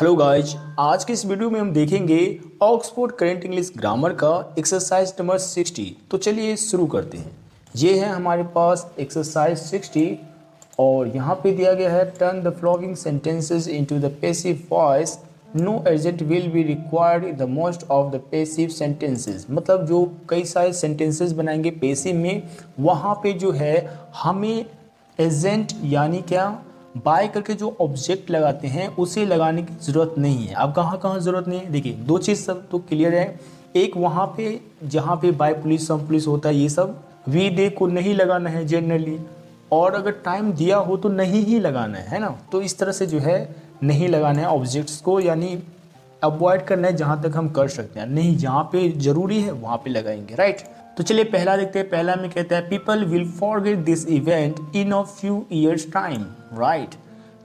Hello guys, आज के इस वीडियो में हम देखेंगे ऑक्सफोर्ड करेंट इंग्लिश ग्रामर का एक्सरसाइज नंबर 60। तो चलिए शुरू करते हैं। ये है हमारे पास एक्सरसाइज 60 और यहाँ पे दिया गया है turn the following sentences into the passive voice. No agent will be required in the most of the passive sentences. मतलब जो कई सारे सेंटेंसेस बनाएंगे पैसिव में, वहाँ पे जो है हमें एजेंट यानी क्या बाय करके जो ऑब्जेक्ट लगाते हैं उसे लगाने की ज़रूरत नहीं है। अब कहाँ कहाँ ज़रूरत नहीं है, देखिए दो चीज़ सब तो क्लियर है। एक वहाँ पे जहाँ पे बाय पुलिस सम पुलिस होता है, ये सब वी डे को नहीं लगाना है जनरली, और अगर टाइम दिया हो तो नहीं ही लगाना है ना। तो इस तरह से जो है नहीं लगाना है ऑब्जेक्ट्स को, यानी अवॉइड करना है जहाँ तक हम कर सकते हैं। नहीं, जहाँ पे ज़रूरी है वहाँ पे लगाएंगे, राइट। तो चलिए पहला देखते हैं। पहला में कहता है people will forget this event in a few years time, right.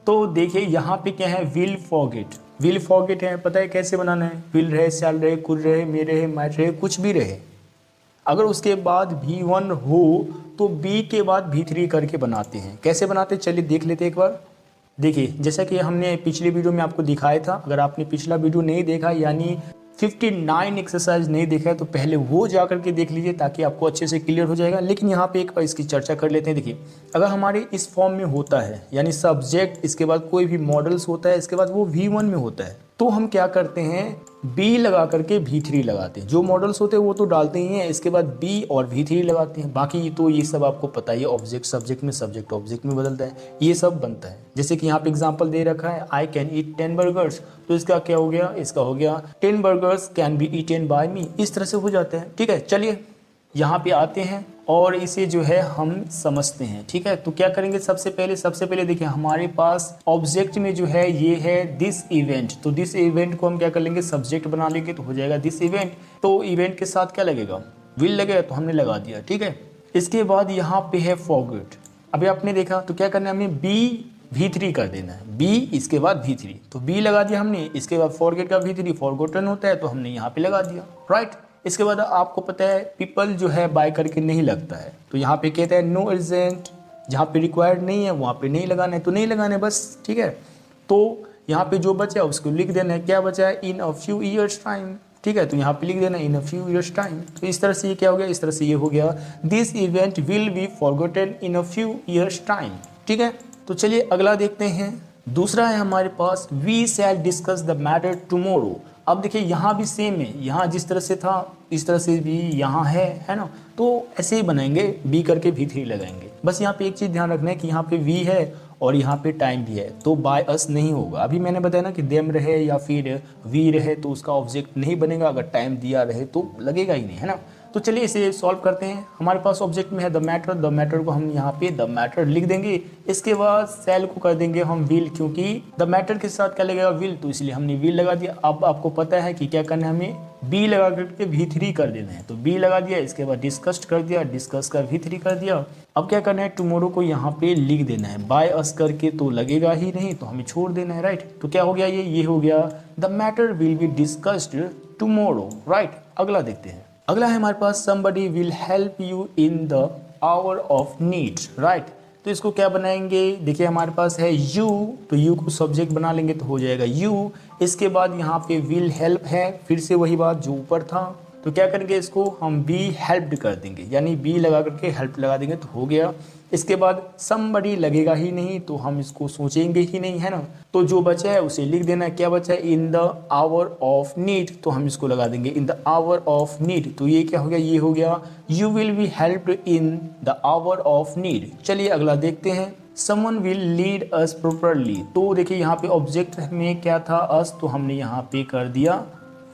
तो देखिए यहाँ पे क्या है, विल फॉरगेट। विल फॉरगेट है, पता है कैसे बनाना है। विल रहे, शैल रहे, कुल रहे, मे रहे, माइट रहे, कुछ भी रहे, अगर उसके बाद V1 हो तो B के बाद V3 करके बनाते हैं। कैसे बनाते हैं चलिए देख लेते हैं एक बार। देखिए जैसा कि हमने पिछले वीडियो में आपको दिखाया था, अगर आपने पिछला वीडियो नहीं देखा यानी 59 एक्सरसाइज नहीं देखा है तो पहले वो जा करके देख लीजिए ताकि आपको अच्छे से क्लियर हो जाएगा। लेकिन यहाँ पे एक बार इसकी चर्चा कर लेते हैं। देखिए अगर हमारे इस फॉर्म में होता है यानी सब्जेक्ट, इसके बाद कोई भी मॉडल्स होता है, इसके बाद वो V1 में होता है, तो हम क्या करते हैं B लगा करके V3 लगाते हैं। जो मॉडल्स होते हैं वो तो डालते ही हैं, इसके बाद B और V3 लगाते हैं। बाकी तो ये सब आपको पता ही है, ऑब्जेक्ट सब्जेक्ट में, सब्जेक्ट ऑब्जेक्ट में बदलता है, ये सब बनता है। जैसे कि यहाँ पे एग्जांपल दे रखा है आई कैन ईट 10 बर्गर्स, तो इसका क्या हो गया, इसका हो गया 10 burgers can be eaten by me. इस तरह से हो जाता है, ठीक है। चलिए यहाँ पे आते हैं और इसे जो है हम समझते हैं, ठीक है। तो क्या करेंगे, सबसे पहले देखिए हमारे पास ऑब्जेक्ट में जो है ये है दिस इवेंट। तो दिस इवेंट को हम क्या कर लेंगे, सब्जेक्ट बना लेंगे तो हो जाएगा दिस इवेंट। तो इवेंट के साथ क्या लगेगा, विल लगेगा, तो हमने लगा दिया, ठीक है। इसके बाद यहाँ पे है फॉरगेट। अभी आपने देखा तो क्या करना है, हमें V3 कर देना है। B इसके बाद V3, तो B लगा दिया हमने, इसके बाद फॉरगेट का V3 फॉरगॉटन होता है तो हमने यहाँ पे लगा दिया, राइट। इसके बाद आपको पता है पीपल जो है बाय करके नहीं लगता है, तो यहाँ पे कहता है नो अर्जेंट, जहाँ पे रिक्वायर्ड नहीं है वहाँ पे नहीं लगाना है, तो नहीं लगाना है बस, ठीक है। तो यहाँ पे जो बचा है उसको लिख देना है। क्या बचा है, इन अ फ्यू ईयर्स टाइम, ठीक है। तो यहाँ पे लिख देना इन अ फ्यू ईयर्स टाइम। तो इस तरह से ये क्या हो गया, इस तरह से ये हो गया this event will be forgotten in a few years time, ठीक है। तो चलिए अगला देखते हैं। दूसरा है हमारे पास we shall discuss the matter tomorrow. अब देखिए यहाँ भी सेम है, यहाँ जिस तरह से था इस तरह से भी यहाँ है ना। तो ऐसे ही बनाएंगे, बी करके V3 लगाएंगे। बस यहाँ पे एक चीज़ ध्यान रखना है कि यहाँ पे वी है और यहाँ पे टाइम भी है, तो बाय अस नहीं होगा। अभी मैंने बताया ना कि देम रहे या फिर वी रहे तो उसका ऑब्जेक्ट नहीं बनेगा, अगर टाइम दिया रहे तो लगेगा ही नहीं, है ना। तो चलिए इसे सॉल्व करते हैं। हमारे पास ऑब्जेक्ट में है द मैटर को हम यहाँ पे द मैटर लिख देंगे। इसके बाद सेल को कर देंगे हम विल, क्योंकि द मैटर के साथ क्या लगेगा, विल, तो इसलिए हमने विल लगा दिया। अब आपको पता है कि क्या करना है, हमें बी लगा करके V3 कर देना है, तो बी लगा दिया। इसके बाद डिस्कस्ड कर दिया, डिस्कस का V3 कर दिया। अब क्या करना है, टुमारो को यहाँ पे लिख देना है। बाय अस करके तो लगेगा ही नहीं, तो हमें छोड़ देना है, राइट। तो क्या हो गया, ये हो गया the matter will be discussed tomorrow, right. अगला देखते हैं। अगला है हमारे पास somebody will help you in the hour of need, right. तो इसको क्या बनाएंगे, देखिए हमारे पास है you, तो you को सब्जेक्ट बना लेंगे तो हो जाएगा you। इसके बाद यहाँ पे will help है, फिर से वही बात जो ऊपर था, तो क्या करेंगे, इसको हम be helped कर देंगे, यानी be लगा करके help लगा देंगे तो हो गया। इसके बाद somebody लगेगा ही नहीं तो हम इसको सोचेंगे ही नहीं, है ना। तो जो बचा है उसे लिख देना है। क्या बचा है, in the hour of need, तो हम इसको लगा देंगे in the hour of need. तो ये क्या हो गया, ये हो गया you will be helped in the hour of need. चलिए अगला देखते हैं। Someone will lead us properly. तो देखिए यहाँ पे ऑब्जेक्ट में क्या था, अस, तो हमने यहाँ पे कर दिया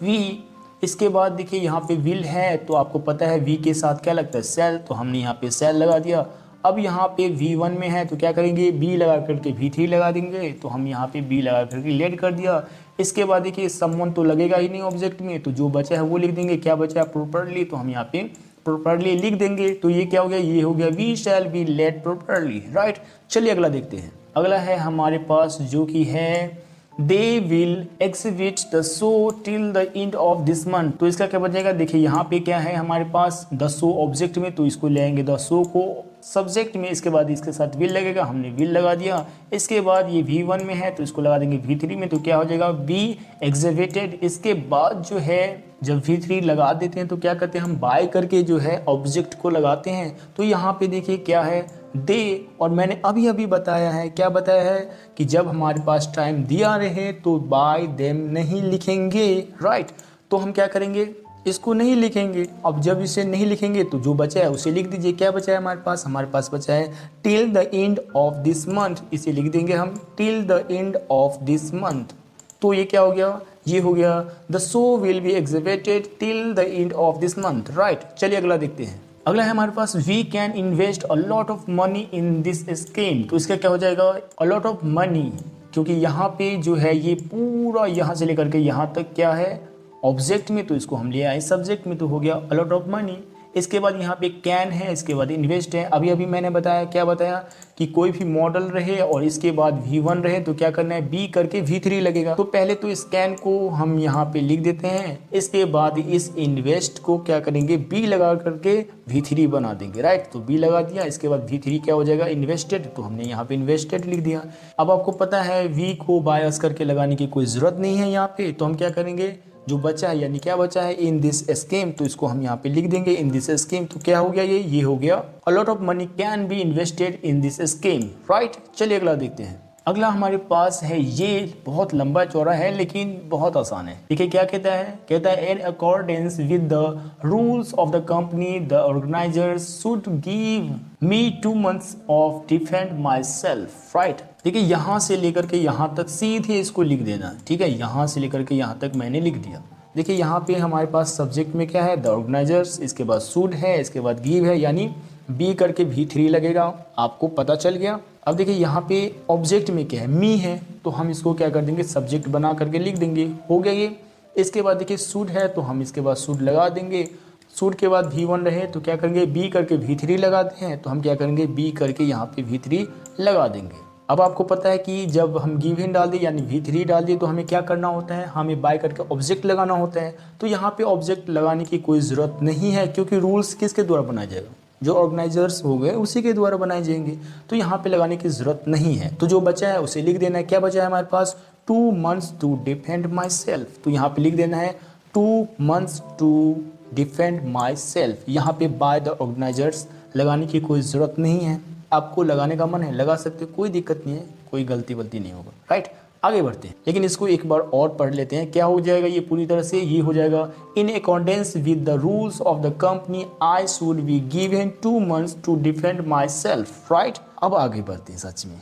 वी। इसके बाद देखिए यहाँ पे विल है, तो आपको पता है वी के साथ क्या लगता है, सेल, तो हमने यहाँ पे सेल लगा दिया। अब यहाँ पे V1 में है तो क्या करेंगे, B लगा करके V3 लगा देंगे, तो हम यहाँ पे B लगा करके लेट कर दिया। इसके बाद देखिए समवन तो लगेगा ही नहीं ऑब्जेक्ट में, तो जो बचा है वो लिख देंगे। क्या बचा है, प्रॉपरली, तो हम यहाँ पे प्रॉपरली लिख देंगे। तो ये क्या हो गया, ये हो गया we shall be let properly, right. चलिए अगला देखते हैं। अगला है हमारे पास जो कि है they will exhibit the show till the end of this month. तो इसका क्या बचेगा, देखिए यहाँ पे क्या है हमारे पास द शो ऑब्जेक्ट में, तो इसको ले आएंगे द शो को सब्जेक्ट में, इसके बाद इसके साथ विल लगेगा, हमने विल लगा दिया। इसके बाद ये V1 में है तो इसको लगा देंगे V3 में, तो क्या हो जाएगा बी एग्जिबिटेड। इसके बाद जो है जब V3 लगा देते हैं तो क्या करते हैं हम बाय करके जो है ऑब्जेक्ट को लगाते हैं। तो यहाँ पे देखिए क्या है दे, और मैंने अभी अभी बताया है, क्या बताया है कि जब हमारे पास टाइम दिया रहे तो बाय देम नहीं लिखेंगे, राइट। तो हम क्या करेंगे, इसको नहीं लिखेंगे। अब जब इसे नहीं लिखेंगे तो जो बचा है उसे लिख दीजिए। क्या बचा है हमारे पास बचा है till the end of this month, इसे लिख देंगे हम till the end of this month. तो ये क्या हो गया, ये हो गया the show will be exhibited till the end of this month, right. चलिए अगला देखते हैं। अगला है हमारे पास we can invest a lot of money in this scheme. तो इसका क्या हो जाएगा अ लॉट ऑफ मनी, क्योंकि यहाँ पे जो है ये पूरा यहाँ से लेकर के यहाँ तक क्या है ऑब्जेक्ट में, तो इसको हम ले आए सब्जेक्ट में, तो हो गया अ लॉट ऑफ मनी। इसके बाद यहाँ पे कैन है, इसके बाद इन्वेस्ट है। अभी अभी मैंने बताया, क्या बताया कि कोई भी मॉडल रहे और इसके बाद V1 रहे तो क्या करना है बी करके V3 लगेगा। तो पहले तो इस कैन को हम यहाँ पे लिख देते हैं, इसके बाद इस इन्वेस्ट को क्या करेंगे बी लगा करके V3 बना देंगे, राइट। तो बी लगा दिया, इसके बाद V3 क्या हो जाएगा इन्वेस्टेड, तो हमने यहाँ पे इन्वेस्टेड लिख दिया। अब आपको पता है वी को बायस करके लगाने की कोई जरूरत नहीं है यहाँ पे, तो हम क्या करेंगे जो बचा है, यानी क्या बचा है इन दिस स्कीम, तो इसको हम यहाँ पे लिख देंगे इन दिस स्कीम। तो क्या हो गया ये हो गया अ lot of money can be invested in this scheme, right. चलिए अगला देखते हैं। अगला हमारे पास है, ये बहुत लंबा चौड़ा है लेकिन बहुत आसान है। देखिए क्या कहता है, कहता है in accordance with the rules of the company the organizers should give me 2 months of defend myself, right. देखिए यहाँ से लेकर के यहाँ तक सीधे इसको लिख देना, ठीक है। यहाँ से लेकर के यहाँ तक मैंने लिख दिया। देखिए यहाँ पे हमारे पास सब्जेक्ट में क्या है द ऑर्गेनाइजर्स, इसके बाद शुड है, इसके बाद गिव है, यानी बी करके V3 लगेगा, आपको पता चल गया। अब देखिए यहाँ पे ऑब्जेक्ट में क्या है मी है, तो हम इसको क्या कर देंगे सब्जेक्ट बना करके लिख देंगे, हो गया ये। इसके बाद देखिए शुड है तो हम इसके बाद शुड लगा देंगे। शुड के बाद V1 रहे तो क्या करेंगे बी करके V3 लगाते हैं, तो हम क्या करेंगे बी करके यहाँ पे V3 लगा देंगे। अब आपको पता है कि जब हम गिवन डाल दिए यानी V3 डाल दिए तो हमें क्या करना होता है, हमें बाय करके ऑब्जेक्ट लगाना होता है। तो यहाँ पे ऑब्जेक्ट लगाने की कोई ज़रूरत नहीं है, क्योंकि रूल्स किसके द्वारा बनाया जाएगा, जो ऑर्गेनाइजर्स हो गए उसी के द्वारा बनाए जाएंगे, तो यहाँ पे लगाने की ज़रूरत नहीं है। तो जो बचा है उसे लिख देना है। क्या बचा है हमारे पास 2 months to defend myself, तो यहाँ पे लिख देना है 2 months to defend myself. यहाँ पे बाय द ऑर्गेनाइजर्स लगाने की कोई ज़रूरत नहीं है, आपको लगाने का मन है लगा सकते, कोई दिक्कत नहीं है, कोई गलती नहीं होगा, राइट। आगे बढ़ते हैं, लेकिन इसको एक बार और पढ़ लेते हैं। क्या हो जाएगा ये पूरी तरह से, ये हो जाएगा in accordance with the rules of the company I should be given 2 months to defend myself, right. अब आगे बढ़ते हैं, सच में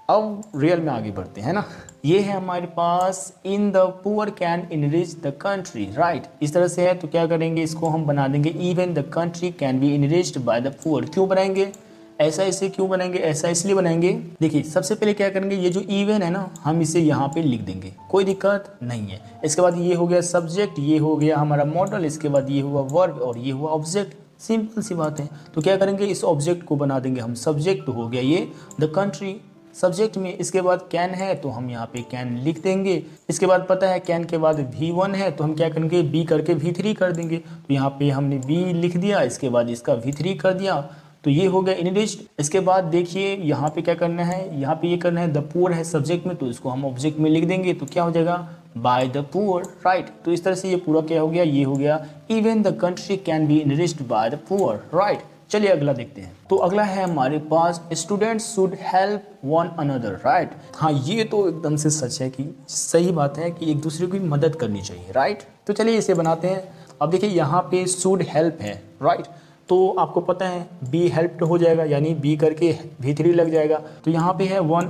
अब रियल में आगे बढ़ते हैं ना। ये है हमारे पास in the poor can enrich the country, right. इस तरह से है तो क्या करेंगे इसको हम बना देंगे even the country can be enriched by the poor. क्यों बनाएंगे ऐसा, इसे क्यों बनाएंगे ऐसा, इसलिए बनाएंगे। देखिए सबसे पहले क्या करेंगे, ये जो इवन है ना हम इसे यहाँ पे लिख देंगे, कोई दिक्कत नहीं है। इसके बाद ये हो गया सब्जेक्ट, ये हो गया हमारा मॉडल, इसके बाद ये हुआ वर्ब और ये हुआ ऑब्जेक्ट, सिंपल सी बात है। तो क्या करेंगे इस ऑब्जेक्ट को बना देंगे हम सब्जेक्ट, हो गया ये द कंट्री सब्जेक्ट में। इसके बाद कैन है तो हम यहाँ पे कैन लिख देंगे। इसके बाद पता है कैन के बाद V1 है तो हम क्या करेंगे बी करके V3 कर देंगे। तो यहाँ पे हमने बी लिख दिया, इसके बाद इसका V3 कर दिया, तो ये हो गया इनरिच्ड। इसके बाद देखिए यहाँ पे क्या करना है, यहाँ पे ये करना है द पुअर है सब्जेक्ट में, तो इसको हम ऑब्जेक्ट में लिख देंगे, तो क्या हो जाएगा बाय द पुअर, राइट। तो इस तरह से ये पूरा क्या हो गया, ये हो गया even the country can be enriched by the poor, right. चलिए अगला देखते हैं। तो अगला है हमारे पास students should help one another, right. हाँ ये तो एकदम से सच है कि सही बात है कि एक दूसरे की मदद करनी चाहिए, राइट। तो चलिए इसे बनाते हैं। अब देखिए यहाँ पे शुड हेल्प है, राइट। तो आपको पता है बी हेल्प्ड हो जाएगा, यानी बी करके V3 लग जाएगा। तो यहाँ पे है वन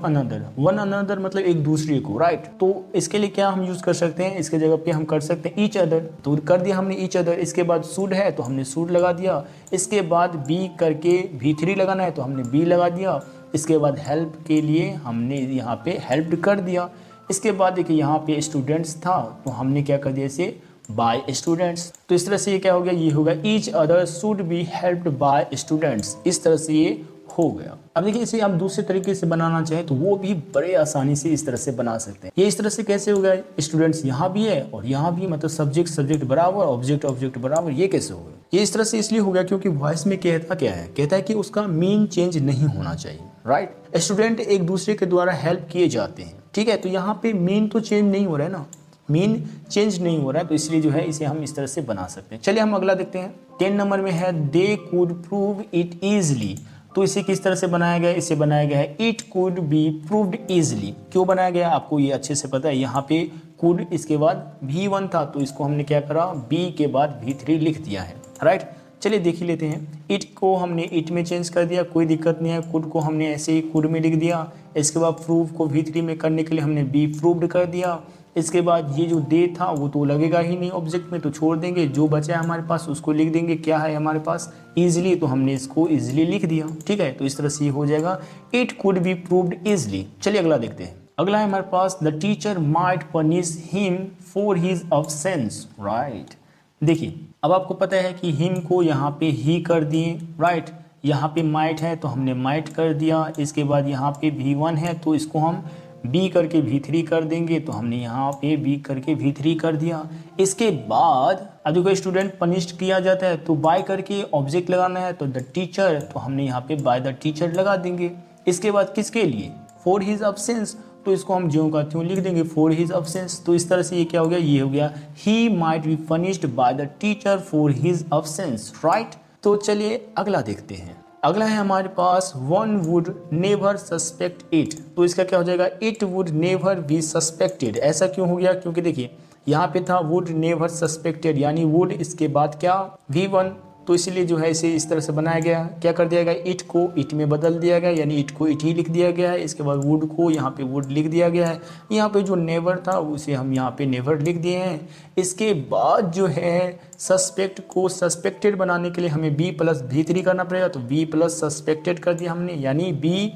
अनदर मतलब एक दूसरे को, राइट। तो इसके लिए क्या हम यूज कर सकते हैं, इसके जगह पे हम कर सकते हैं ईच अदर, तो कर दिया हमने ईच अदर। इसके बाद शुड है तो हमने शुड लगा दिया। इसके बाद बी करके V3 लगाना है तो हमने बी लगा दिया। इसके बाद हेल्प के लिए हमने यहाँ पे हेल्प्ड कर दिया। इसके बाद देखिए यहाँ पे स्टूडेंट्स था तो हमने क्या कर दिया इसे बाय स्टूडेंट्स। तो इस तरह से ये क्या हो गया, ये होगा each other should be helped bye students. इस तरह से ये हो गया। अब देखिए इसे आप दूसरे तरीके से बनाना चाहें तो वो भी बड़े आसानी से इस तरह से बना सकते हैं। ये इस तरह से कैसे हो गया, स्टूडेंट्स यहाँ भी है और यहाँ भी, मतलब सब्जेक्ट सब्जेक्ट बराबर, ऑब्जेक्ट ऑब्जेक्ट बराबर, ये कैसे हो गया? ये इस तरह से इसलिए हो गया क्योंकि वॉइस में कहता क्या है, कहता है कि उसका मीन चेंज नहीं होना चाहिए, राइट। स्टूडेंट एक दूसरे के द्वारा हेल्प किए जाते हैं, ठीक है। तो यहाँ पे मीन तो चेंज नहीं हो रहा है ना, मीन चेंज नहीं हो रहा है, तो इसलिए जो है इसे हम इस तरह से बना सकते हैं। चलिए हम अगला देखते हैं। 10 नंबर में है they could prove it easily. तो इसे किस तरह से बनाया गया है? इसे बनाया गया है it could be proved easily. क्यों बनाया गया आपको ये अच्छे से पता है। यहाँ पे कुड, इसके बाद V1 था तो इसको हमने क्या करा, बी के बाद V3 लिख दिया है, राइट। चलिए देख ही लेते हैं। इट को हमने इट में चेंज कर दिया, कोई दिक्कत नहीं है। कुड को हमने ऐसे ही कुड में लिख दिया। इसके बाद प्रूव को V3 में करने के लिए हमने बी प्रूव्ड कर दिया। इसके बाद ये जो दे था वो तो लगेगा ही नहीं ऑब्जेक्ट में, तो छोड़ देंगे। जो बचा है हमारे पास उसको लिख देंगे। क्या है हमारे पास, ईजिली, तो हमने इसको ईजिली लिख दिया, ठीक है। तो इस तरह से हो जाएगा it could be proved easily. चलिए अगला देखते हैं। अगला है हमारे पास the teacher might punish him for his absence, right. देखिए अब आपको पता है कि हिम को यहाँ पे ही कर दिए, राइट। यहाँ पे माइट है तो हमने माइट कर दिया। इसके बाद यहाँ पे V1 है तो इसको हम बी करके V3 कर देंगे, तो हमने यहाँ पे बी करके V3 कर दिया। इसके बाद अब जो कोई स्टूडेंट पनिश्ड किया जाता है तो बाय करके ऑब्जेक्ट लगाना है, तो द टीचर, तो हमने यहाँ पे बाय द टीचर लगा देंगे। इसके बाद किसके लिए, फॉर हिज अब्सेंस, तो इसको हम ज्यों का त्यों लिख देंगे फॉर हिज अब्सेंस। तो इस तरह से ये क्या हो गया, ये हो गया he might be punished by the teacher for his absence, right. तो चलिए अगला देखते हैं। अगला है हमारे पास one would never suspect it. तो इसका क्या हो जाएगा, it would never be suspected. ऐसा क्यों हो गया, क्योंकि देखिए यहाँ पे था वुड नेवर सस्पेक्टेड, यानी वुड इसके बाद क्या V1, तो इसीलिए जो है इसे इस तरह से बनाया गया। क्या कर दिया गया, इट को इट में बदल दिया गया, यानी इट को इट ही लिख दिया गया है। इसके बाद वुड को यहाँ पे वुड लिख दिया गया है। यहाँ पे जो नेवर था उसे हम यहाँ पे नेवर लिख दिए हैं। इसके बाद जो है सस्पेक्ट को सस्पेक्टेड बनाने के लिए हमें B प्लस V3 करना पड़ेगा, तो B प्लस सस्पेक्टेड कर दिया हमने, यानी B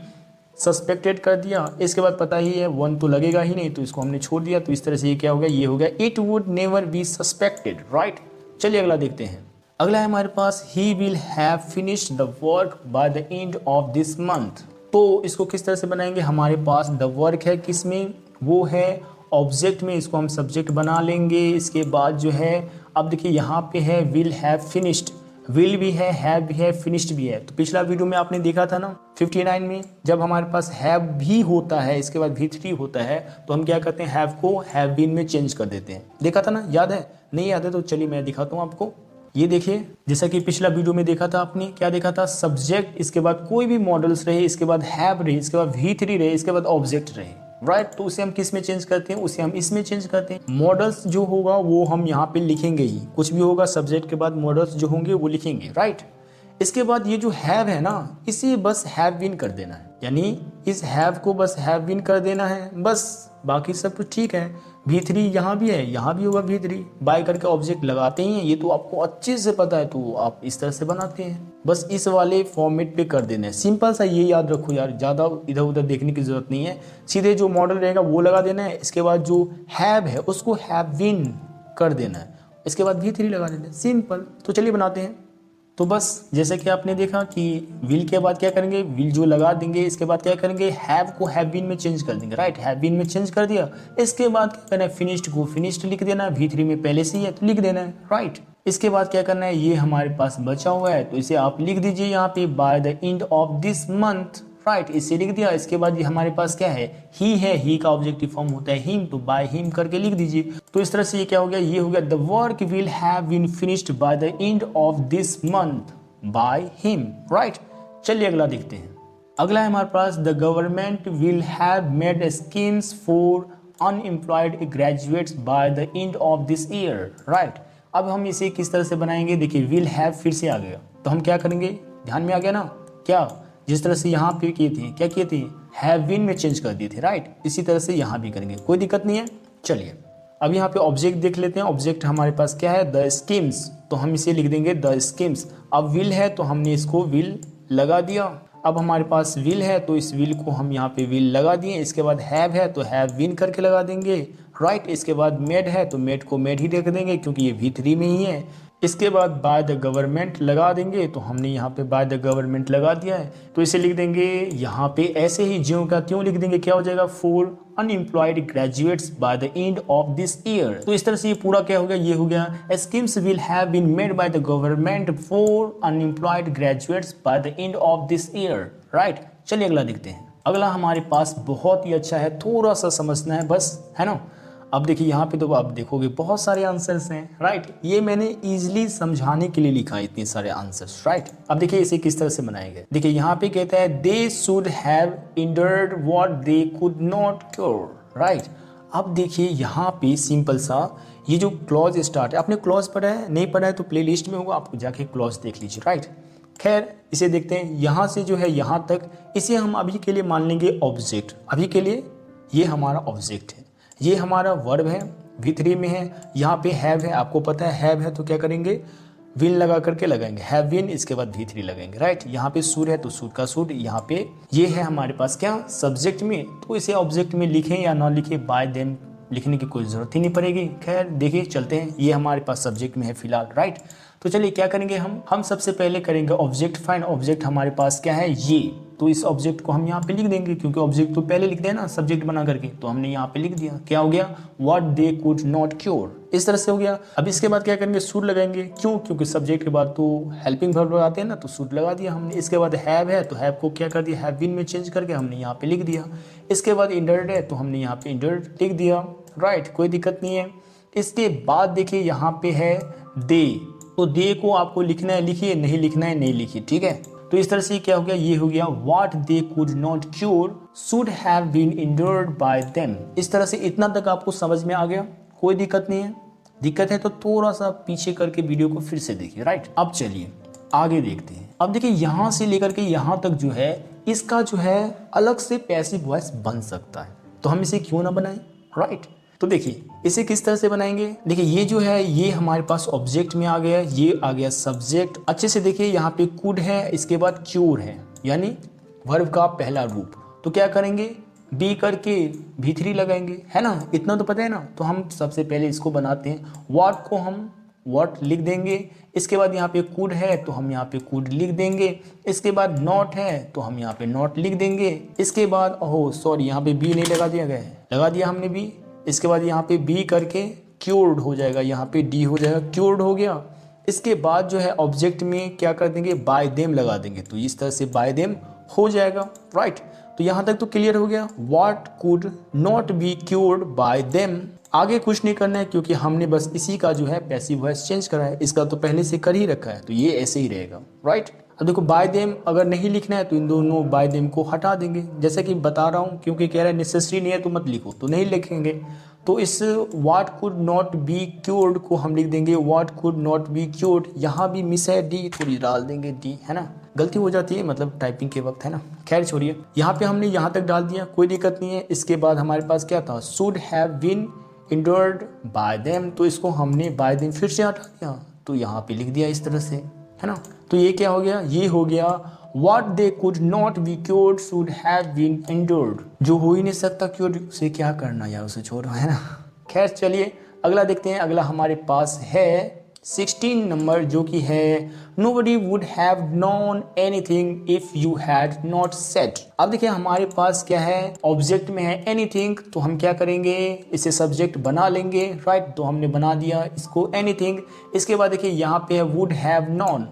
सस्पेक्टेड कर दिया। इसके बाद पता ही है 1 तो लगेगा ही नहीं, तो इसको हमने छोड़ दिया। तो इस तरह से ये क्या हो गया, ये हो गया it would never be suspected, right. चलिए अगला देखते हैं। अगला है हमारे पास he will have finished the work by the end of this month. तो इसको किस तरह से बनाएंगे, हमारे पास द वर्क है किसमें, वो है ऑब्जेक्ट में, इसको हम सब्जेक्ट बना लेंगे। इसके बाद जो है अब देखिए यहाँ पे है विल हैव फिनिश्ड, विल भी है, हैव भी है, फिनिश्ड भी है। तो पिछला वीडियो में आपने देखा था ना 59 में, जब हमारे पास हैव भी होता है इसके बाद V3 होता है तो हम क्या करते हैं, हैव को हैव बीन में चेंज कर देते हैं। देखा था ना, याद है? नहीं याद है तो चलिए मैं दिखाता हूँ आपको। ये देखिए जैसा कि पिछला वीडियो में देखा था आपने, क्या देखा था, सब्जेक्ट, इसके बाद कोई भी मॉडल्स रहे, इसके बाद हैव रहे, इसके बाद V3 रहे, इसके बाद ऑब्जेक्ट रहे, राइट। तो उसे हम किस में चेंज करते हैं, उसे हम इसमें चेंज करते हैं। मॉडल्स जो होगा वो हम यहाँ पे लिखेंगे ही, कुछ भी होगा सब्जेक्ट के बाद मॉडल्स जो होंगे वो लिखेंगे, राइट। इसके बाद ये जो हैव है ना, इसे बस हैव बीन कर देना है, यानी इस हैव को बस हैव बीन कर देना है, बस बाकी सब तो ठीक है। V3 यहाँ भी है, यहाँ भी होगा V3, बाय करके ऑब्जेक्ट लगाते ही हैं, ये तो आपको अच्छे से पता है, तो आप इस तरह से बनाते हैं। बस इस वाले फॉर्मेट पे कर देना है, सिंपल सा, ये याद रखो यार, ज़्यादा इधर उधर देखने की जरूरत नहीं है। सीधे जो मॉडल रहेगा वो लगा देना है, इसके बाद जो हैव है उसको हैव बीन कर देना है, इसके बाद V3 लगा देना है, सिंपल। तो चलिए बनाते हैं। तो बस जैसे कि आपने देखा कि विल के बाद क्या करेंगे, विल जो लगा देंगे, इसके बाद क्या करेंगे, हैव को हैव बीन में चेंज कर देंगे, राइट। हैव बीन में चेंज कर दिया, इसके बाद क्या करना है, फिनिश्ड को फिनिश्ड लिख देना है, V3 में पहले से ही है तो लिख देना है, राइट। इसके बाद क्या करना है, ये हमारे पास बचा हुआ है तो इसे आप लिख दीजिए यहाँ पे bye the end of this month, right, इसे लिख दिया। इसके बाद ये हमारे पास क्या है, ही है, ही का ऑब्जेक्टिव फॉर्म होता है हिम, तो बाय हिम करके लिख दीजिए। तो इस तरह से ये क्या हो गया, ये हो गया the work will have been finished by the end of this month by him, right. चलिए अगला देखते हैं। अगला है हमारे पास the government will have made schemes for unemployed graduates by the end of this year, right. अब हम इसे किस तरह से बनाएंगे, देखिए विल हैव फिर से आ गया, तो हम क्या करेंगे, ध्यान में आ गया ना, क्या जिस तरह से यहाँ पे किए थे, क्या किए थे, हैव बीन में चेंज कर दिए थे, राइट। इसी तरह से यहाँ भी करेंगे, कोई दिक्कत नहीं है। चलिए अब यहाँ पे ऑब्जेक्ट देख लेते हैं। ऑब्जेक्ट हमारे पास क्या है, द स्कीम्स, तो हम इसे लिख देंगे द स्कीम्स। अब विल है तो हमने इसको विल लगा दिया। अब हमारे पास विल है तो इस विल को हम यहाँ पे विल लगा दिए। इसके बाद हैव है तो हैव बीन करके लगा देंगे, राइट। इसके बाद मेड है तो मेड को मेड ही लिख देंगे क्योंकि ये V3 में ही है। इसके बाद बाय द गवर्नमेंट लगा देंगे, तो हमने यहाँ पे बाय द गवर्नमेंट लगा दिया है, तो इसे लिख देंगे यहाँ पे ऐसे ही ज्यों का त्यों लिख देंगे। क्या हो जाएगा, for unemployed graduates by the end of this year. तो इस तरह से ये पूरा क्या हो गया, ये हो गया schemes will have been made by the government for unemployed graduates by the end of this year, right. चलिए अगला देखते हैं। अगला हमारे पास बहुत ही अच्छा है, थोड़ा सा समझना है बस, है ना। अब देखिए यहाँ पे तो आप देखोगे बहुत सारे आंसर्स हैं, राइट। ये मैंने इजीली समझाने के लिए लिखा है इतने सारे आंसर्स, राइट। अब देखिए इसे किस तरह से बनाए गए। देखिए यहाँ पे कहता है they should have hindered what they could not cure, right. अब देखिए यहाँ पे सिंपल सा ये जो क्लॉज स्टार्ट है, आपने क्लॉज पढ़ा है, नहीं पढ़ा है तो प्ले लिस्ट में होगा, आपको जाके क्लॉज देख लीजिए, राइट। खैर इसे देखते हैं, यहाँ से जो है यहाँ तक, इसे हम अभी के लिए मान लेंगे ऑब्जेक्ट। अभी के लिए ये हमारा ऑब्जेक्ट है, ये हमारा वर्ब है, V3 में है। यहाँ पे हैव है, आपको पता है हैव है तो क्या करेंगे, विल लगा करके लगाएंगे, हैव विन, इसके बाद V3 लगाएंगे, राइट। यहाँ पे शुड है तो शुड का शुड, यहाँ पे ये है हमारे पास क्या, सब्जेक्ट में, तो इसे ऑब्जेक्ट में लिखें या ना लिखें, बाय देम लिखने की कोई जरूरत ही नहीं पड़ेगी। खैर देखिए चलते हैं, ये हमारे पास सब्जेक्ट में है फिलहाल, राइट। तो चलिए क्या करेंगे हम सबसे पहले करेंगे ऑब्जेक्ट फाइंड। ऑब्जेक्ट हमारे पास क्या है, ये, तो इस ऑब्जेक्ट को हम यहाँ पे लिख देंगे, क्योंकि ऑब्जेक्ट तो पहले लिख देना सब्जेक्ट बना करके, तो हमने यहाँ पे लिख दिया। क्या हो गया, what they could not cure, इस तरह से हो गया। अब इसके बाद क्या करेंगे, शुड लगाएंगे, क्यों, क्योंकि सब्जेक्ट के बाद तो हेल्पिंग वर्ब लगाते हैं ना, तो शुड लगा दिया हमने। इसके बाद हैव है तो हैव को क्या कर दिया, हैव बीन में चेंज करके हमने यहाँ पे लिख दिया। इसके बाद इंडर्ड है तो हमने यहाँ पे इंडर्ड लिख दिया, राइट, कोई दिक्कत नहीं है। इसके बाद देखिए यहाँ पे है दे, तो दे को आपको लिखना है लिखिए, नहीं लिखना है नहीं लिखिए, ठीक है। तो इस तरह से क्या हो गया, ये हो गया what they could not cure should have been endured by them. इस तरह से इतना तक आपको समझ में आ गया, कोई दिक्कत नहीं है। दिक्कत है तो थोड़ा सा पीछे करके वीडियो को फिर से देखिए, राइट। अब चलिए आगे देखते हैं। अब देखिए यहाँ से लेकर के यहाँ तक जो है, इसका जो है अलग से पैसिव वॉइस बन सकता है, तो हम इसे क्यों ना बनाएं, राइट। तो देखिए इसे किस तरह से बनाएंगे। देखिए ये जो है ये हमारे पास ऑब्जेक्ट में आ गया, ये आ गया सब्जेक्ट। अच्छे से देखिए यहाँ पे कुड है, इसके बाद क्योर है, यानी वर्ब का पहला रूप। तो क्या करेंगे, बी करके V3 लगाएंगे, है ना, इतना तो पता है ना। तो हम सबसे पहले इसको बनाते हैं, व्हाट को हम व्हाट लिख देंगे। इसके बाद यहाँ पे कुड है तो हम यहाँ पे कुड लिख देंगे। इसके बाद नॉट है तो हम यहाँ पे नॉट लिख देंगे। इसके बाद ओह सॉरी यहाँ पे बी नहीं लगा दिया गया है, लगा दिया हमने बी। इसके बाद यहाँ पे बी करके क्योर्ड हो जाएगा, यहाँ पे डी हो जाएगा, क्योर्ड हो गया। इसके बाद जो है ऑब्जेक्ट में क्या कर देंगे, बाय देम लगा देंगे, तो इस तरह से बाय देम हो जाएगा, राइट। तो यहाँ तक तो क्लियर हो गया, what could not be cured by them. आगे कुछ नहीं करना है क्योंकि हमने बस इसी का जो है पैसिव वॉइस चेंज करा है, इसका तो पहले से कर ही रखा है, तो ये ऐसे ही रहेगा, राइट। अब देखो बाय देम अगर नहीं लिखना है तो इन दोनों बाय देम को हटा देंगे, जैसे कि बता रहा हूँ, क्योंकि कह रहा है नेसेसरी नहीं है तो मत लिखो, तो नहीं लिखेंगे। तो इस what could not be cured को हम लिख देंगे what could not be cured. यहाँ भी मिस है डी, थोड़ी डाल देंगे डी, है ना, गलती हो जाती है मतलब टाइपिंग के वक्त, है ना। खैर छोड़िए, यहाँ पे हमने यहाँ तक डाल दिया, कोई दिक्कत नहीं है। इसके बाद हमारे पास क्या था, should have been endured by them, तो इसको हमने बाय देम फिर से हटा दिया, तो यहाँ पे लिख दिया इस तरह से, है ना। तो ये क्या हो गया, ये हो गया what they could not be cured should have been endured. जो हो ही नहीं सकता क्योर्ड, उसे क्या करना यार, उसे छोड़ो, है ना। खैर चलिए अगला देखते हैं। अगला हमारे पास है 16 नंबर, जो कि है nobody would have known anything if you had not said। अब देखिए हमारे पास क्या है, ऑब्जेक्ट में है anything, तो हम क्या करेंगे, इसे सब्जेक्ट बना लेंगे, राइट। तो हमने बना दिया इसको anything। इसके बाद देखिए यहाँ पे है would have known,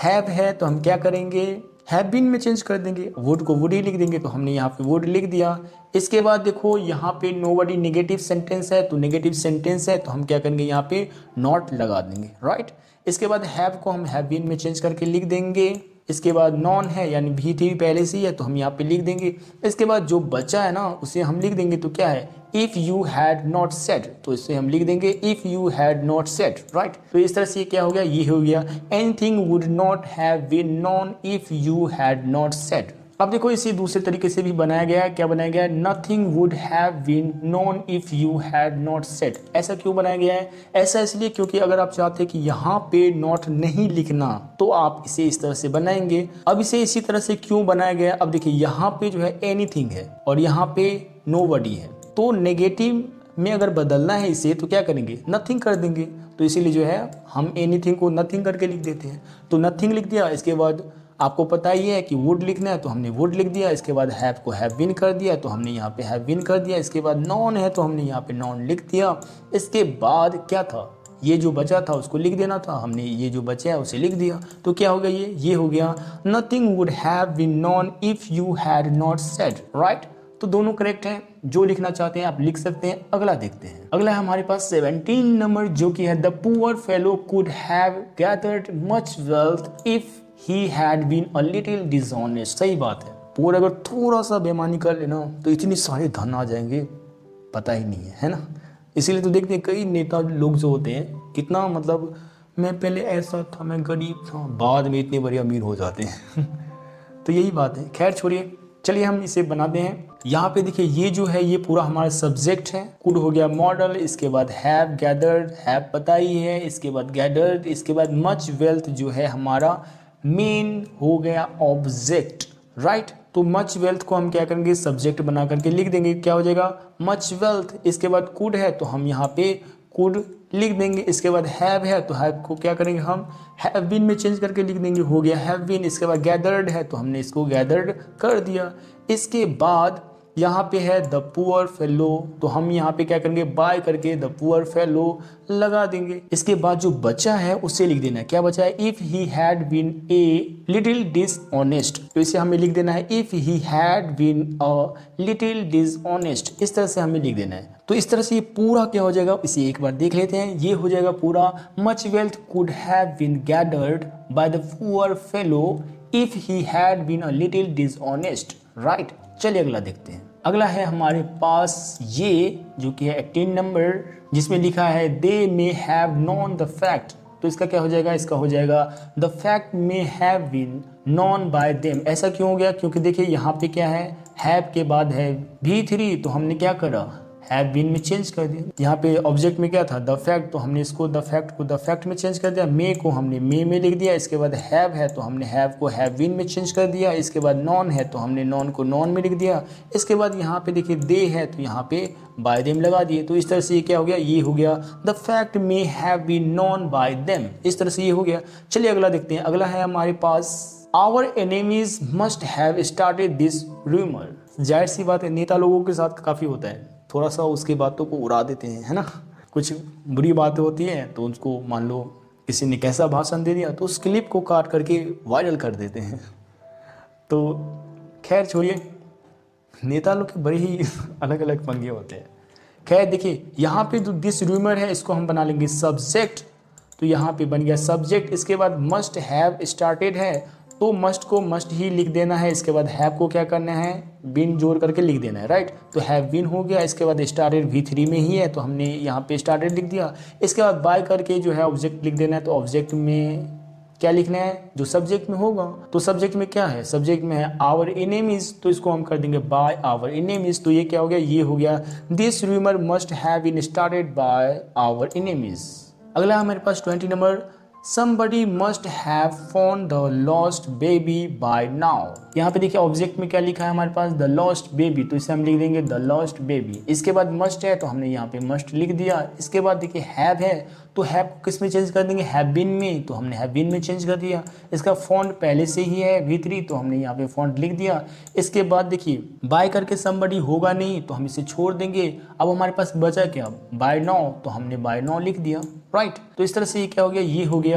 have है तो हम क्या करेंगे, हैव बीन में चेंज कर देंगे, वुड को वुड ही लिख देंगे, तो हमने यहाँ पे वुड लिख दिया। इसके बाद देखो यहाँ पे नोबडी नेगेटिव सेंटेंस है, तो नेगेटिव सेंटेंस है तो हम क्या करेंगे, यहाँ पे नॉट लगा देंगे, राइट। इसके बाद हैव को हम हैव बीन में चेंज करके लिख देंगे। इसके बाद नॉन है यानी V3 पहले से ही है तो हम यहाँ पे लिख देंगे। इसके बाद जो बचा है ना उसे हम लिख देंगे, तो क्या है, if you had not said, तो इसे हम लिख देंगे if you had not said, right. तो इस तरह से क्या हो गया, ये हो गया anything would not have been known if you had not said. अब देखो इसे दूसरे तरीके से भी बनाया गया है, क्या बनाया गया है, nothing would have been known if you had not said. ऐसा क्यों बनाया गया है, ऐसा इसलिए क्योंकि अगर आप चाहते हैं कि यहाँ पे नॉट नहीं लिखना तो आप इसे इस तरह से बनाएंगे। अब इसे इसी तरह से क्यों बनाया गया, अब देखिए यहाँ पे जो है एनीथिंग है और यहाँ पे नोबडी है, तो नेगेटिव में अगर बदलना है इसे तो क्या करेंगे, नथिंग कर देंगे। तो इसीलिए जो है हम एनीथिंग को नथिंग करके लिख देते हैं। तो नथिंग लिख दिया, इसके बाद आपको पता ही है कि वुड लिखना है तो हमने वुड लिख दिया। इसके बाद हैव को हैव बीन कर दिया तो हमने यहाँ पे हैव बीन कर दिया। इसके बाद नॉन है तो हमने यहाँ पे नॉन लिख दिया। इसके बाद क्या था, ये जो बचा था उसको लिख देना था, हमने ये जो बचा है उसे लिख दिया। तो क्या हो गया, ये हो गया nothing would have been known if you had not said, right. तो दोनों करेक्ट हैं, जो लिखना चाहते हैं आप लिख सकते हैं। अगला देखते हैं। अगला है हमारे पास 17 नंबर, जो कि है the poor fellow could have gathered much wealth if he had been a little dishonest. सही बात है, पुअर अगर थोड़ा सा बेईमानी कर लेना तो इतनी सारे धन आ जाएंगे, पता ही नहीं है ना। इसीलिए तो देखते हैं कई नेता लोग जो होते हैं कितना मतलब मैं पहले ऐसा था, मैं गरीब था, बाद में इतने बड़े अमीर हो जाते हैं तो यही बात है। खैर छोड़िए, चलिए हम इसे बनाते हैं। यहाँ पे देखिए ये जो है ये पूरा हमारा सब्जेक्ट है। कुड हो गया मॉडल, इसके बाद हैव गैदर्ड, हैव पता ही है, इसके बाद गैदर्ड, इसके बाद मच वेल्थ जो है हमारा मेन हो गया ऑब्जेक्ट, राइट। तो मच वेल्थ को हम क्या करेंगे, सब्जेक्ट बना करके लिख देंगे, क्या हो जाएगा मच वेल्थ। इसके बाद कुड है तो हम यहाँ पे कुड लिख देंगे। इसके बाद हैव है तो हैव को क्या करेंगे, हम हैव बीन में चेंज करके लिख देंगे, हो गया हैव बीन। इसके बाद गैदर्ड है तो हमने इसको गैदर्ड कर दिया। इसके बाद यहाँ पे है द पुअर फेलो, तो हम यहाँ पे क्या करेंगे, बाय करके द पुअर फेलो लगा देंगे। इसके बाद जो बचा है उसे लिख देना है, क्या बचा है, if he had been a little dishonest, तो इसे हमें लिख देना है if he had been a little dishonest. इस तरह से हमें लिख देना है। तो इस तरह से ये पूरा क्या हो जाएगा, इसे एक बार देख लेते हैं। ये हो जाएगा पूरा much wealth could have been gathered by the poor fellow if he had been a little dishonest, right. चलिए अगला देखते हैं। अगला है हमारे पास ये जो कि है 18 नंबर, जिसमें लिखा है they may have known the fact, तो इसका क्या हो जाएगा, इसका हो जाएगा the fact may have been known by them. ऐसा क्यों हो गया, क्योंकि देखिए यहाँ पे क्या है, हैव के बाद है V3, तो हमने क्या करा, हैव बीन में चेंज कर दिया। यहाँ पे ऑब्जेक्ट में क्या था, द फैक्ट, तो हमने इसको द फैक्ट को द फैक्ट में चेंज कर दिया। मे को हमने मे में लिख दिया। इसके बाद हैव है तो हमने हैव को हैव बीन में चेंज कर दिया। इसके बाद नॉन है तो हमने नॉन को नॉन में लिख दिया। इसके बाद यहाँ पे देखिए दे है तो यहाँ पे बाय देम लगा दिए। तो इस तरह से ये क्या हो गया, ये हो गया the fact may have been known by them. इस तरह से ये हो गया। चलिए अगला देखते हैं। अगला है हमारे पास our enemies must have started this rumour. जाहिर सी बात है, नेता लोगों के साथ काफ़ी होता है, थोड़ा सा उसकी बातों को उड़ा देते हैं, है ना। कुछ बुरी बातें होती हैं तो उसको मान लो किसी ने कैसा भाषण दे दिया तो उस क्लिप को काट करके वायरल कर देते हैं। तो खैर छोड़िए, नेता लोग के बड़े ही अलग अलग पंगे होते हैं। खैर देखिए यहाँ पे जो दिस रूमर है इसको हम बना लेंगे सब्जेक्ट, तो यहाँ पे बन गया सब्जेक्ट। इसके बाद मस्ट हैव स्टार्टेड है तो मस्ट को मस्ट ही लिख देना है। इसके बाद हैव को क्या करना है, बीन जोड़ करके लिख देना है, राइट। तो हैव बीन हो गया। इसके बाद स्टार्टेड V3 में ही है तो हमने यहाँ पे स्टार्टेड लिख दिया। इसके बाद बाय करके जो है ऑब्जेक्ट लिख देना है। तो ऑब्जेक्ट में क्या लिखना है, जो सब्जेक्ट में होगा। तो सब्जेक्ट में क्या है, सब्जेक्ट में है आवर एनिमीज, तो इसको हम कर देंगे बाय आवर एनिमीज। तो ये क्या हो गया, ये हो गया this rumour must have been started by our enemies. अगला हमारे पास 20 number, somebody must have found the lost baby by now। यहाँ पे देखिए ऑब्जेक्ट में क्या लिखा है हमारे पास, द लॉस्ट बेबी, तो इसे हम लिख देंगे द लॉस्ट बेबी। इसके बाद मस्ट है तो हमने यहाँ पे मस्ट लिख दिया। इसके बाद देखिए हैव है तो हैव को किस में चेंज कर देंगे, हैव बीन में, तो हमने हैव बीन में चेंज कर दिया। इसका फॉन्ट पहले से ही है V3 तो हमने यहाँ पे फॉन्ट लिख दिया। इसके बाद देखिए बाय करके somebody होगा नहीं तो हम इसे छोड़ देंगे। अब हमारे पास बचा क्या, बाय नाउ, तो हमने बाय नाउ लिख दिया, राइट। तो इस तरह से ये क्या हो गया, ये हो गया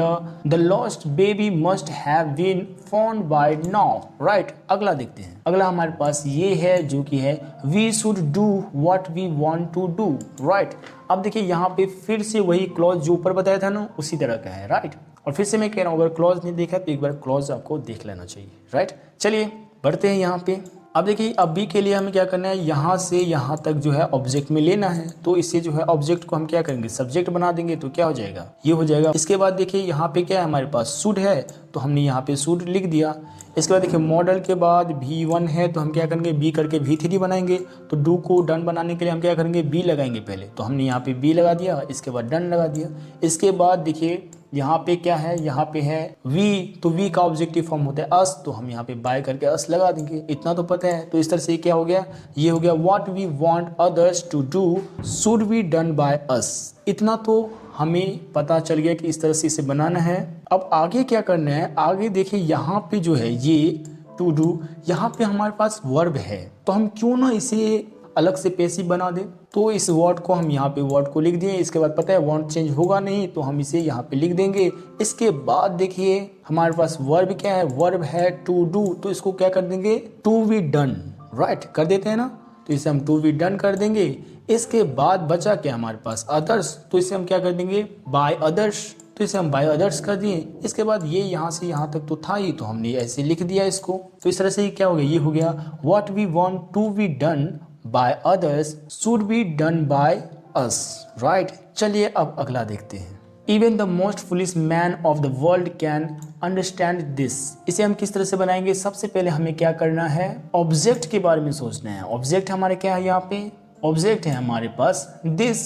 the lost baby must have been found by now, right. अगला देखते हैं। अगला हमारे पास ये है जो कि है we should do what we want to do, right. अब देखिए यहाँ पे फिर से वही क्लॉज जो ऊपर बताया था ना उसी तरह का है, राइट। और फिर से मैं कह रहा हूँ अगर क्लॉज नहीं देखा तो एक बार क्लॉज आपको देख लेना चाहिए, राइट। चलिए बढ़ते हैं यहाँ पे। अब देखिए अभी के लिए हमें क्या करना है, यहाँ से यहाँ तक जो है ऑब्जेक्ट में लेना है। तो इससे जो है ऑब्जेक्ट को हम क्या करेंगे, सब्जेक्ट बना देंगे। तो क्या हो जाएगा, ये हो जाएगा। इसके बाद देखिए यहाँ पे क्या है हमारे पास, शुड है तो हमने यहाँ पे शुड लिख दिया। इसके बाद देखिए मॉडल के बाद V1 है तो हम क्या करेंगे, बी करके V3 बनाएंगे। तो डू को डन बनाने के लिए हम क्या करेंगे, बी लगाएंगे पहले, तो हमने यहाँ पे बी लगा दिया। इसके बाद डन लगा दिया। इसके बाद देखिए यहाँ पे क्या है, यहाँ पे है वी, तो वी का ऑब्जेक्टिव फॉर्म होता है अस, तो हम यहाँ पे बाय करके अस लगा देंगे, इतना तो पता है। तो इस तरह से क्या हो गया, ये हो गया what we want others to do should be done by us. इतना तो हमें पता चल गया कि इस तरह से इसे बनाना है। अब आगे क्या करना है, आगे देखिए यहाँ पे जो है ये टू डू, यहाँ पे हमारे पास वर्ब है, तो हम क्यों ना इसे अलग से पैसिव बना दें। तो इस वर्ड को हम यहाँ पे वर्ड को लिख दिए, इसके बाद पता है वांट चेंज होगा नहीं, तो हम इसे यहाँ पे लिख देंगे। इसके बाद देखिए हमारे पास वर्ब क्या है, वर्ब है टू डू, तो इसको क्या कर देंगे, टू बी डन, राइट कर देते हैं ना, तो इसे हम टू बी डन कर देंगे। इसके बाद बचा क्या हमारे पास अदर्स, तो इसे हम क्या कर देंगे बाय अदर्स, तो इसे हम बाय अदर्स कर दिए। इसके बाद ये यहाँ से यहाँ तक तो था ही, तो हमने ऐसे लिख दिया इसको। तो इस तरह से क्या हो गया, ये हो गया what we want to be done by others should be done by us, right? चलिए अब अगला देखते हैं। Even the most foolish man of the world can understand this। इसे हम किस तरह से बनाएंगे, सबसे पहले हमें क्या करना है, ऑब्जेक्ट के बारे में सोचना है। ऑब्जेक्ट हमारे क्या है, यहाँ पे ऑब्जेक्ट है हमारे पास दिस,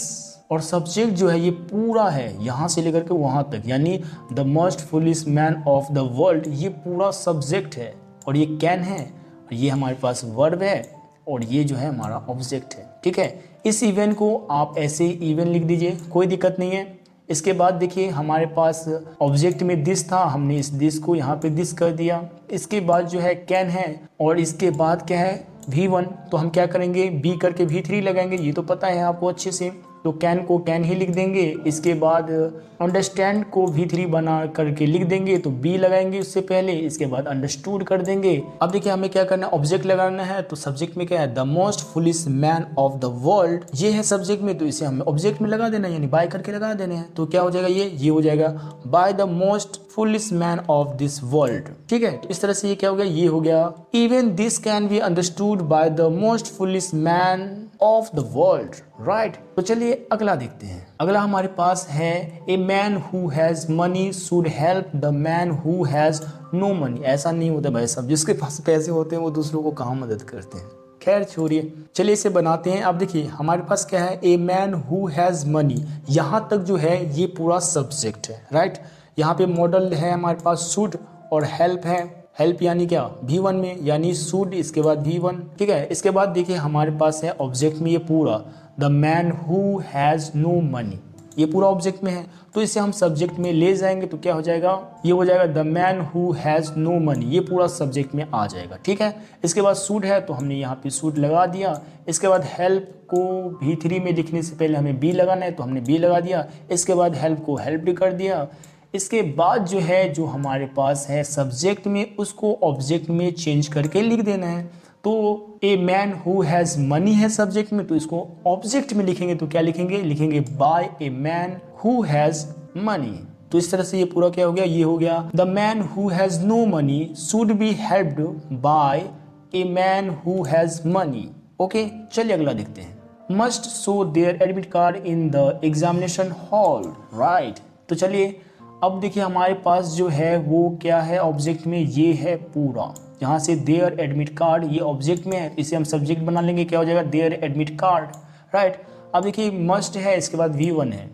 और सब्जेक्ट जो है ये पूरा है यहाँ से लेकर के वहाँ तक, यानी the most foolish man of the world, ये पूरा सब्जेक्ट है, और ये कैन है, और ये हमारे पास वर्ब है, और ये जो है हमारा ऑब्जेक्ट है। ठीक है, इस इवेंट को आप ऐसे इवेंट लिख दीजिए, कोई दिक्कत नहीं है। इसके बाद देखिए हमारे पास ऑब्जेक्ट में दिस था, हमने इस दिस को यहाँ पे दिस कर दिया। इसके बाद जो है कैन है, और इसके बाद क्या है V1, तो हम क्या करेंगे बी करके V3 लगाएंगे, ये तो पता है आपको अच्छे से, तो कैन को कैन ही लिख देंगे। इसके बाद अंडरस्टैंड को V3 बना करके लिख देंगे, तो बी लगाएंगे उससे पहले, इसके बाद अंडरस्टूड कर देंगे। अब देखिए हमें क्या करना है, ऑब्जेक्ट लगाना है, तो सब्जेक्ट में क्या है, the most foolish man of the world, ये है सब्जेक्ट में, तो इसे हमें ऑब्जेक्ट में लगा देना है, यानी बाय करके लगा देने हैं। तो क्या हो जाएगा, ये हो जाएगा bye the most foolish man of this world. ठीक है, तो इस तरह से ये क्या हो गया, ये हो गया even this can be understood by the most foolish man of the world, right. तो चलिए अगला देखते हैं। अगला हमारे पास है a man who has money should help the man who has no money. ऐसा नहीं होता भाई साहब, जिसके पास पैसे होते हैं वो दूसरों को कहाँ मदद करते हैं, खैर छोड़िए, चलिए इसे बनाते हैं। अब देखिए हमारे पास क्या है, a man who has money, यहाँ तक जो है ये पूरा सब्जेक्ट है, राइट। यहाँ पे मॉडल है हमारे पास शुड, और हेल्प है, हेल्प यानी क्या V1 में, यानी शुड, इसके बाद V1। ठीक है, इसके बाद देखिए हमारे पास है ऑब्जेक्ट में ये पूरा the man who has no money, ये पूरा ऑब्जेक्ट में है, तो इसे हम सब्जेक्ट में ले जाएंगे, तो क्या हो जाएगा, ये हो जाएगा the man who has no money, ये पूरा सब्जेक्ट में आ जाएगा। ठीक है, इसके बाद शुड है, तो हमने यहाँ पे शुड लगा दिया। इसके बाद हेल्प को V3 में लिखने से पहले हमें बी लगाना है, तो हमने बी लगा दिया। इसके बाद हेल्प को हेल्प भी कर दिया। इसके बाद जो है जो हमारे पास है सब्जेक्ट में, उसको ऑब्जेक्ट में चेंज करके लिख देना है। तो ए मैन हु हैज मनी है सब्जेक्ट में, तो इसको ऑब्जेक्ट में लिखेंगे, तो क्या लिखेंगे, लिखेंगे by a man who has money. तो इस तरह से ये पूरा क्या हो गया, ये हो गया the man who has no money should be helped by a man who has money. Okay, चलिए अगला देखते हैं। Must show their admit card in the examination hall, right. तो चलिए अब देखिए हमारे पास जो है वो क्या है, ऑब्जेक्ट में ये है पूरा, यहाँ से देयर एडमिट कार्ड, ये ऑब्जेक्ट में है, इसे हम सब्जेक्ट बना लेंगे, क्या हो जाएगा देयर एडमिट कार्ड, राइट। अब देखिए मस्ट है, इसके बाद V1 है,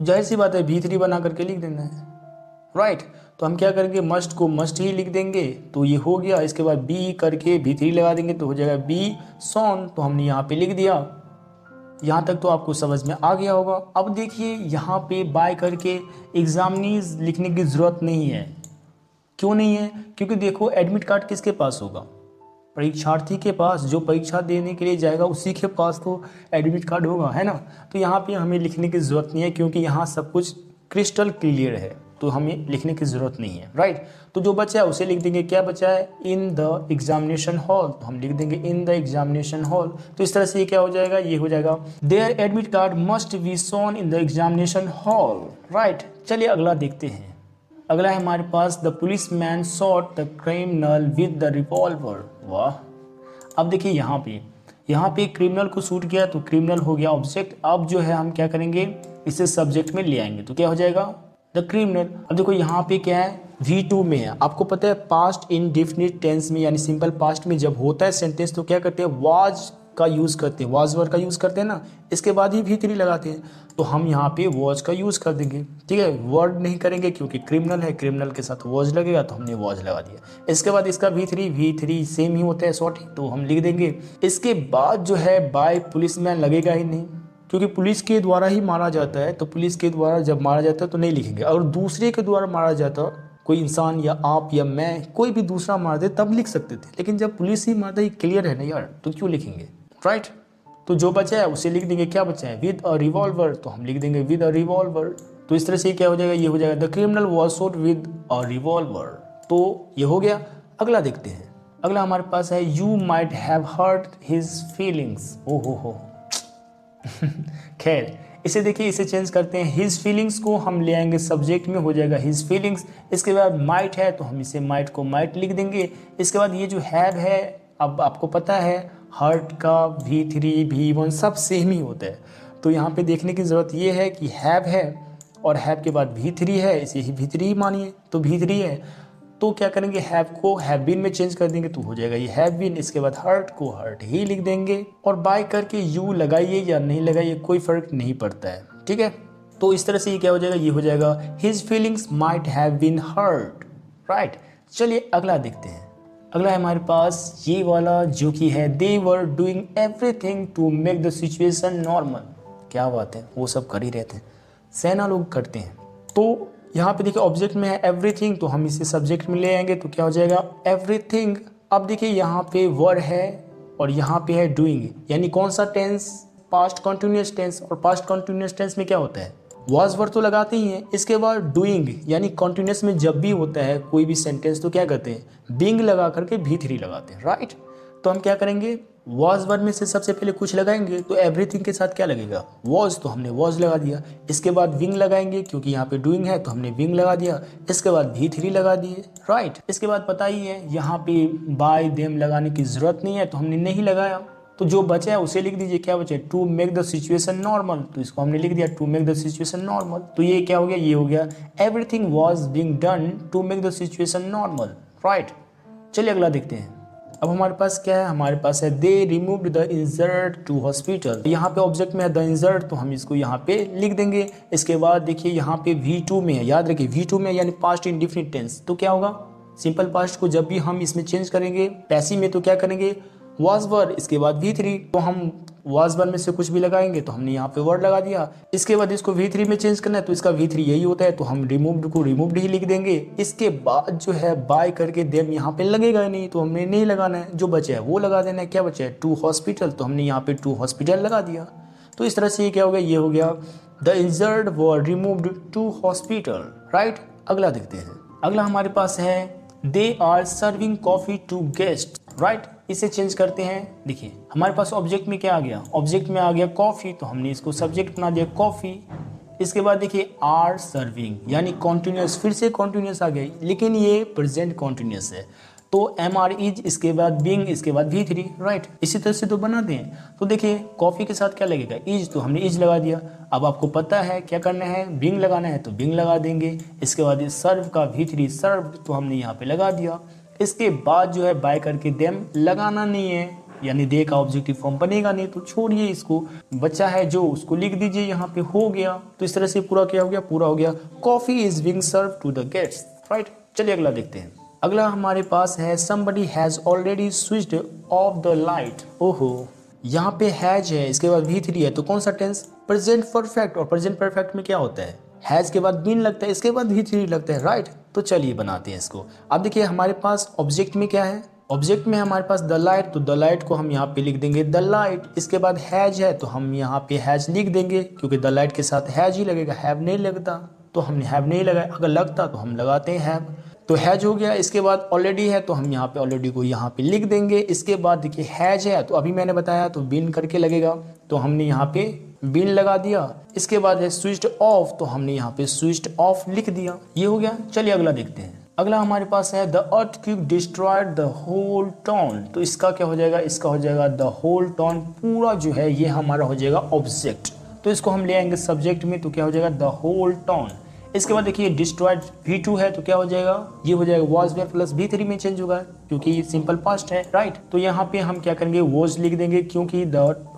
तो जाहिर सी बात है V3 बना करके लिख देना है, राइट। तो हम क्या करेंगे, मस्ट को मस्ट ही लिख देंगे, तो ये हो गया। इसके बाद बी करके V3 लगा देंगे, तो हो जाएगा बी सॉन, तो हमने यहाँ पे लिख दिया। यहाँ तक तो आपको समझ में आ गया होगा। अब देखिए यहाँ पे बाय करके एग्जामिनीज लिखने की ज़रूरत नहीं है। क्यों नहीं है, क्योंकि देखो एडमिट कार्ड किसके पास होगा, परीक्षार्थी के पास, जो परीक्षा देने के लिए जाएगा उसी के पास तो एडमिट कार्ड होगा, है ना। तो यहाँ पे हमें लिखने की ज़रूरत नहीं है, क्योंकि यहाँ सब कुछ क्रिस्टल क्लियर है, तो हमें लिखने की ज़रूरत नहीं है, राइट। तो जो बचा है उसे लिख देंगे, क्या बचा है, इन द एग्जामिनेशन हॉल, तो हम लिख देंगे इन द एग्जामिनेशन हॉल। तो इस तरह से ये क्या हो जाएगा, ये हो जाएगा their admit card must be shown in the examination hall, right. चलिए अगला देखते हैं। अगला है हमारे पास the policeman shot the criminal with the revolver. वाह, अब देखिए यहाँ पे क्रिमिनल को शूट किया, तो क्रिमिनल हो गया ऑब्जेक्ट। अब जो है हम क्या करेंगे, इसे सब्जेक्ट में ले आएंगे, तो क्या हो जाएगा द क्रिमिनल। अब देखो यहाँ पे क्या है, V2 में है। आपको पता है पास्ट इंडेफिनिट टेंस में, यानी सिंपल पास्ट में जब होता है सेंटेंस, तो क्या करते हैं वाज का यूज़ करते हैं, वॉज वर्ड का यूज़ करते हैं ना, इसके बाद ही V3 लगाते हैं। तो हम यहाँ पे वॉज का यूज़ कर देंगे, ठीक है। वर्ड नहीं करेंगे क्योंकि क्रिमिनल है, क्रिमिनल के साथ वॉज लगेगा तो हमने वॉज लगा दिया। इसके बाद इसका V3 सेम ही होता है शॉर्ट ही, तो हम लिख देंगे। इसके बाद जो है बाय पुलिसमैन लगेगा ही नहीं, क्योंकि पुलिस के द्वारा ही मारा जाता है, तो पुलिस के द्वारा जब मारा जाता है तो नहीं लिखेंगे। और दूसरे के द्वारा मारा जाता, कोई इंसान या आप या मैं कोई भी दूसरा मार दे तब लिख सकते थे, लेकिन जब पुलिस ही मारता, ये क्लियर है ना यार, तो क्यों लिखेंगे, राइट। तो जो बचा है उसे लिख देंगे। क्या बचा है, विद अ रिवॉल्वर, तो हम लिख देंगे विद अ रिवॉल्वर। तो इस तरह से क्या हो जाएगा, ये हो जाएगा the criminal was shot with a revolver. तो ये हो गया। अगला देखते हैं। अगला हमारे पास है you might have hurt his feelings. हो खैर, इसे देखिए, इसे चेंज करते हैं। हिज फीलिंग्स को हम ले आएंगे सब्जेक्ट में, हो जाएगा हिज फीलिंग्स। इसके बाद माइट है तो हम इसे माइट को माइट लिख देंगे। इसके बाद ये जो हैव है, अब आपको पता है हर्ट का V3 V1 सब सेम ही होता है, तो यहाँ पे देखने की ज़रूरत ये है कि हैव है और हैव के बाद V3 है, इसे ही V3 ही मानिए, तो V3 है। तो क्या करेंगे, हैव को हैव बीन में चेंज कर देंगे, तो हो जाएगा ये हैव बीन। इसके बाद हर्ट को हर्ट ही लिख देंगे, और बाय करके यू लगाइए या नहीं लगाइए कोई फर्क नहीं पड़ता है, ठीक है। तो इस तरह से ये क्या हो जाएगा, ये हो जाएगा his feelings might have been hurt, right. चलिए अगला देखते हैं। अगला है हमारे पास ये वाला, जो कि है they were doing everything to make the situation normal. क्या बात है, वो सब कर ही रहते हैं, सेना लोग करते हैं। तो यहाँ पे देखिए ऑब्जेक्ट में है एवरीथिंग, तो हम इसे सब्जेक्ट में ले आएंगे, तो क्या हो जाएगा एवरीथिंग। अब देखिए यहाँ पे वर है और यहाँ पे है डूइंग, यानी कौन सा टेंस, पास्ट कंटिन्यूअस टेंस। और पास्ट कंटिन्यूअस टेंस में क्या होता है, वॉज वर तो लगाते ही हैं, इसके बाद डूइंग, यानी कंटिन्यूअस में जब भी होता है कोई भी सेंटेंस तो क्या करते हैं, बीइंग लगा करके V3 लगाते हैं, राइट। तो हम क्या करेंगे, वॉज वर्ड में से सबसे पहले कुछ लगाएंगे, तो एवरीथिंग के साथ क्या लगेगा, वॉज, तो हमने वॉज लगा दिया। इसके बाद विंग लगाएंगे, क्योंकि यहाँ पे डूइंग है तो हमने विंग लगा दिया। इसके बाद V3 लगा दिए, राइट। इसके बाद पता ही है यहाँ पे बाय देम लगाने की जरूरत नहीं है, तो हमने नहीं लगाया। तो जो बचा है उसे लिख दीजिए। क्या बचा है, to make the situation normal, तो इसको हमने लिख दिया to make the situation normal. तो ये क्या हो गया, ये हो गया everything was being done to make the situation normal, right. चलिए अगला देखते हैं। अब हमारे पास क्या है, हमारे पास है they removed the injured to hospital. यहाँ पे ऑब्जेक्ट में है द इंजर्ड, तो हम इसको यहाँ पे लिख देंगे। इसके बाद देखिए यहाँ पे V2 में है, याद रखिए V2 में यानी पास्ट इंडिफिनिट टेंस, तो क्या होगा, सिंपल पास्ट को जब भी हम इसमें चेंज करेंगे पैसिव में, तो क्या करेंगे वाज वर, इसके बाद V3, तो हम वाज वर में से कुछ भी लगाएंगे, तो हमने यहाँ पे वर्ड लगा दिया। इसके बाद इसको V3 में चेंज करना है, तो इसका V3 यही होता है, तो हम रिमूव्ड को रिमूव्ड ही लिख देंगे। इसके बाद जो है बाय करके देम यहाँ पे लगेगा नहीं, तो हमने नहीं लगाना है, जो बचा है वो लगा देना है। क्या बचा है, टू हॉस्पिटल, तो हमने यहाँ पे टू हॉस्पिटल लगा दिया। तो इस तरह से ये क्या हो गया, ये हो गया the injured were removed to hospital, right. अगला देखते हैं। अगला हमारे पास है they are serving coffee to guest, right. इसे चेंज करते हैं। देखिए हमारे पास ऑब्जेक्ट में क्या आ गया, ऑब्जेक्ट में आ गया कॉफी, तो हमने इसको सब्जेक्ट बना दिया कॉफी। इसके बाद देखिए आर सर्विंग, यानी कॉन्टिन्यूस, फिर से कॉन्टिन्यूस आ गई, लेकिन ये प्रेजेंट कॉन्टिन्यूस है, तो MR इज, इसके बाद बीइंग, इसके बाद V3, राइट। इसी तरह से तो बनाते हैं। तो देखिए कॉफी के साथ क्या लगेगा, इज, तो हमने इज लगा दिया। अब आपको पता है क्या करना है, बीइंग लगाना है तो बीइंग लगा देंगे। इसके बाद सर्व का V3 सर्व, तो हमने यहाँ पे लगा दिया। इसके बाद जो है बाय करके देम लगाना नहीं है, यानी दे का ऑब्जेक्टिव फॉर्म बनेगा नहीं, तो छोड़िए इसको। बच्चा है जो, उसको लिख दीजिए, यहाँ पे हो गया। तो इस तरह से पूरा क्या हो गया, पूरा हो गया coffee is being serve to the guests, right. चलिए अगला देखते हैं। अगला हमारे पास है somebody has already switched off the light। ओहो, यहाँ पे हैज है, इसके बाद V3 है, तो कौन सा टेंस, प्रेजेंट परफेक्ट। और प्रेजेंट परफेक्ट में क्या होता है, हैज के बाद बीन लगता है, इसके बाद V3 लगता है, राइट। तो चलिए बनाते हैं इसको। अब देखिए हमारे पास ऑब्जेक्ट में क्या है, ऑब्जेक्ट में हमारे पास द लाइट, तो द लाइट को हम यहाँ पे लिख देंगे द लाइट। इसके बाद हैज है, तो हम यहाँ पे हैज लिख देंगे, क्योंकि द लाइट के साथ हैज ही लगेगा, हैव नहीं लगता, तो हमने हैव नहीं लगाया। अगर लगता तो हम लगाते हैं हैव, तो हैज हो गया। इसके बाद ऑलरेडी है, तो हम यहाँ पे ऑलरेडी को यहाँ पे लिख देंगे। इसके बाद देखिए हैज है, तो अभी मैंने बताया तो बीन करके लगेगा, तो हमने यहाँ पे बीन लगा दिया। इसके बाद है स्विच्ड ऑफ, तो हमने यहाँ पे स्विच्ड ऑफ लिख दिया, ये हो गया। चलिए अगला देखते हैं। अगला हमारे पास है the earthquake destroyed the whole town, तो इसका क्या हो जाएगा, इसका हो जाएगा द होल टाउन, पूरा जो है ये हमारा हो जाएगा ऑब्जेक्ट। तो इसको हम ले आएंगे सब्जेक्ट में, तो क्या हो जाएगा द होल टाउन। इसके बाद देखिए डिस्ट्रॉयड V2 है तो क्या हो जाएगा, ये हो जाएगा वॉज में प्लस V3 में चेंज होगा क्योंकि ये सिंपल पास्ट है, राइट। तो यहाँ पे हम क्या करेंगे, वॉज लिख देंगे क्योंकि द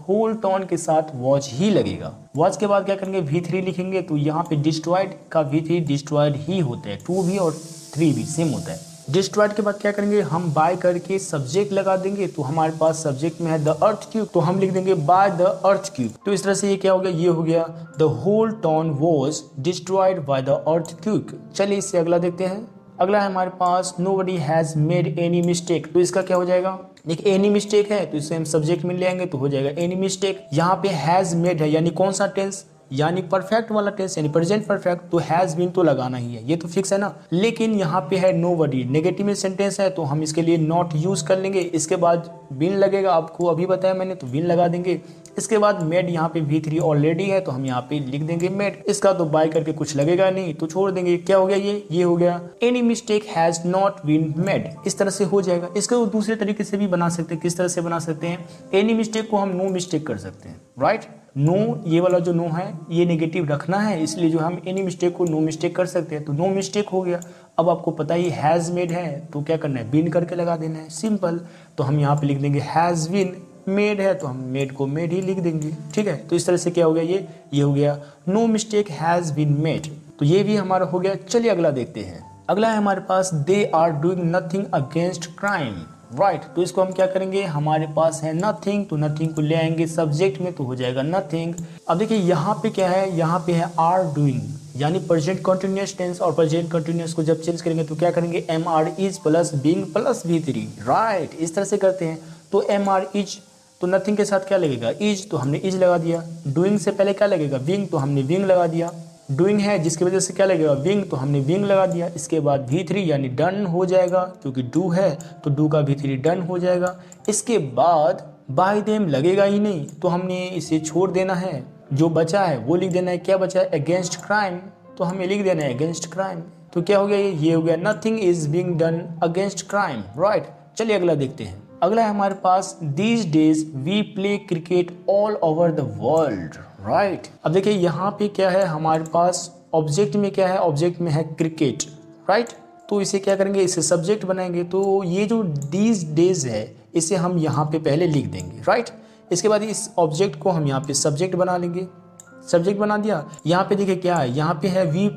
होल टर्न के साथ वॉज ही लगेगा। वॉज के बाद क्या करेंगे, V3 लिखेंगे तो यहाँ पे डिस्ट्रॉयड का V3 डिस्ट्रॉयड ही होता है, 2 भी और 3 भी सेम होता है। डिस्ट्रॉयड के बाद क्या करेंगे, हम बाय करके सब्जेक्ट लगा देंगे तो हमारे पास सब्जेक्ट में है द अर्थ क्यूब, तो हम लिख देंगे बाय द अर्थ क्यूब। तो इस तरह से ये क्या हो गया, ये हो गया the whole town was destroyed by the earthquake. चलिए इससे अगला देखते हैं। अगला है हमारे पास nobody has made any mistake, तो इसका क्या हो जाएगा, देखिए एनी मिस्टेक है तो इसे हम सब्जेक्ट में ले आएंगे तो हो जाएगा एनी मिस्टेक। यहाँ पे हैज मेड है यानी कौन सा टेंस, यानी परफेक्ट वाला टेंस यानी प्रेजेंट परफेक्ट, तो हैज बीन तो लगाना ही है, ये तो फिक्स है ना। लेकिन यहाँ पे है नोबडी, नेगेटिव में सेंटेंस है तो हम इसके लिए नॉट यूज कर लेंगे। इसके बाद बीन लगेगा, आपको अभी बताया मैंने, तो बीन लगा देंगे। इसके बाद मेड यहाँ पे V3 ऑलरेडी है तो हम यहाँ पे लिख देंगे मेड। इसका तो बाय करके कुछ लगेगा नहीं तो छोड़ देंगे। क्या हो गया, ये हो गया any mistake has not been made, इस तरह से हो जाएगा। इसको दूसरे तरीके से भी बना सकते हैं, किस तरह से बना सकते हैं, एनी मिस्टेक को हम नो मिस्टेक कर सकते हैं, राइट। नो, ये वाला जो नो है ये नेगेटिव रखना है, इसलिए जो हम एनी मिस्टेक को नो मिस्टेक कर सकते हैं, तो नो मिस्टेक हो गया। अब आपको पता ही हैज मेड है तो क्या करना है, बीन करके लगा देना है, सिंपल। तो हम यहाँ पे लिख देंगे हैज बीन, मेड है तो हम मेड को मेड ही लिख देंगे, ठीक है। तो इस तरह से क्या हो गया, ये हो गया no mistake has been made, तो ये भी हमारा हो गया। चलिए अगला देखते हैं। अगला है हमारे पास they are doing nothing against crime, right. तो इसको हम क्या करेंगे, हमारे पास है नथिंग तो नथिंग को ले आएंगे सब्जेक्ट में तो हो जाएगा नथिंग। अब देखिए यहाँ पे क्या है, यहाँ पे है आर डूइंग यानी प्रेजेंट कंटिन्यूअस टेंस, और प्रेजेंट कंटिन्यूअस को जब चेंज करेंगे तो क्या करेंगे, am are is plus being plus V3, right. इस तरह से करते हैं। तो एम आर इज तो नथिंग के साथ क्या लगेगा, इज, तो हमने इज लगा दिया। डूइंग से पहले क्या लगेगा, विंग, तो हमने विंग लगा दिया। डूइंग है जिसकी वजह से क्या लगेगा, विंग, तो हमने विंग लगा दिया। इसके बाद V3 यानी डन हो जाएगा क्योंकि डू है तो डू का V3 डन हो जाएगा। इसके बाद बाय देम लगेगा ही नहीं तो हमने इसे छोड़ देना है, जो बचा है वो लिख देना है। क्या बचा है, अगेंस्ट क्राइम, तो हमें लिख देना है अगेंस्ट क्राइम। तो क्या हो गया, ये हो गया nothing is being done against crime, right. चलिए अगला देखते हैं। अगला है हमारे पास these days we play cricket all over the world, right. अब देखिए यहाँ पे क्या है, हमारे पास ऑब्जेक्ट में क्या है, ऑब्जेक्ट में है क्रिकेट, राइट। तो इसे क्या करेंगे, इसे सब्जेक्ट बनाएंगे। तो ये जो दीज डेज है इसे हम यहाँ पे पहले लिख देंगे, राइट। इसके बाद इस ऑब्जेक्ट को हम यहाँ पे सब्जेक्ट बना लेंगे। सब्जेक्ट बना दिया। यहाँ पे देखिए क्या है, यहाँ पे है वी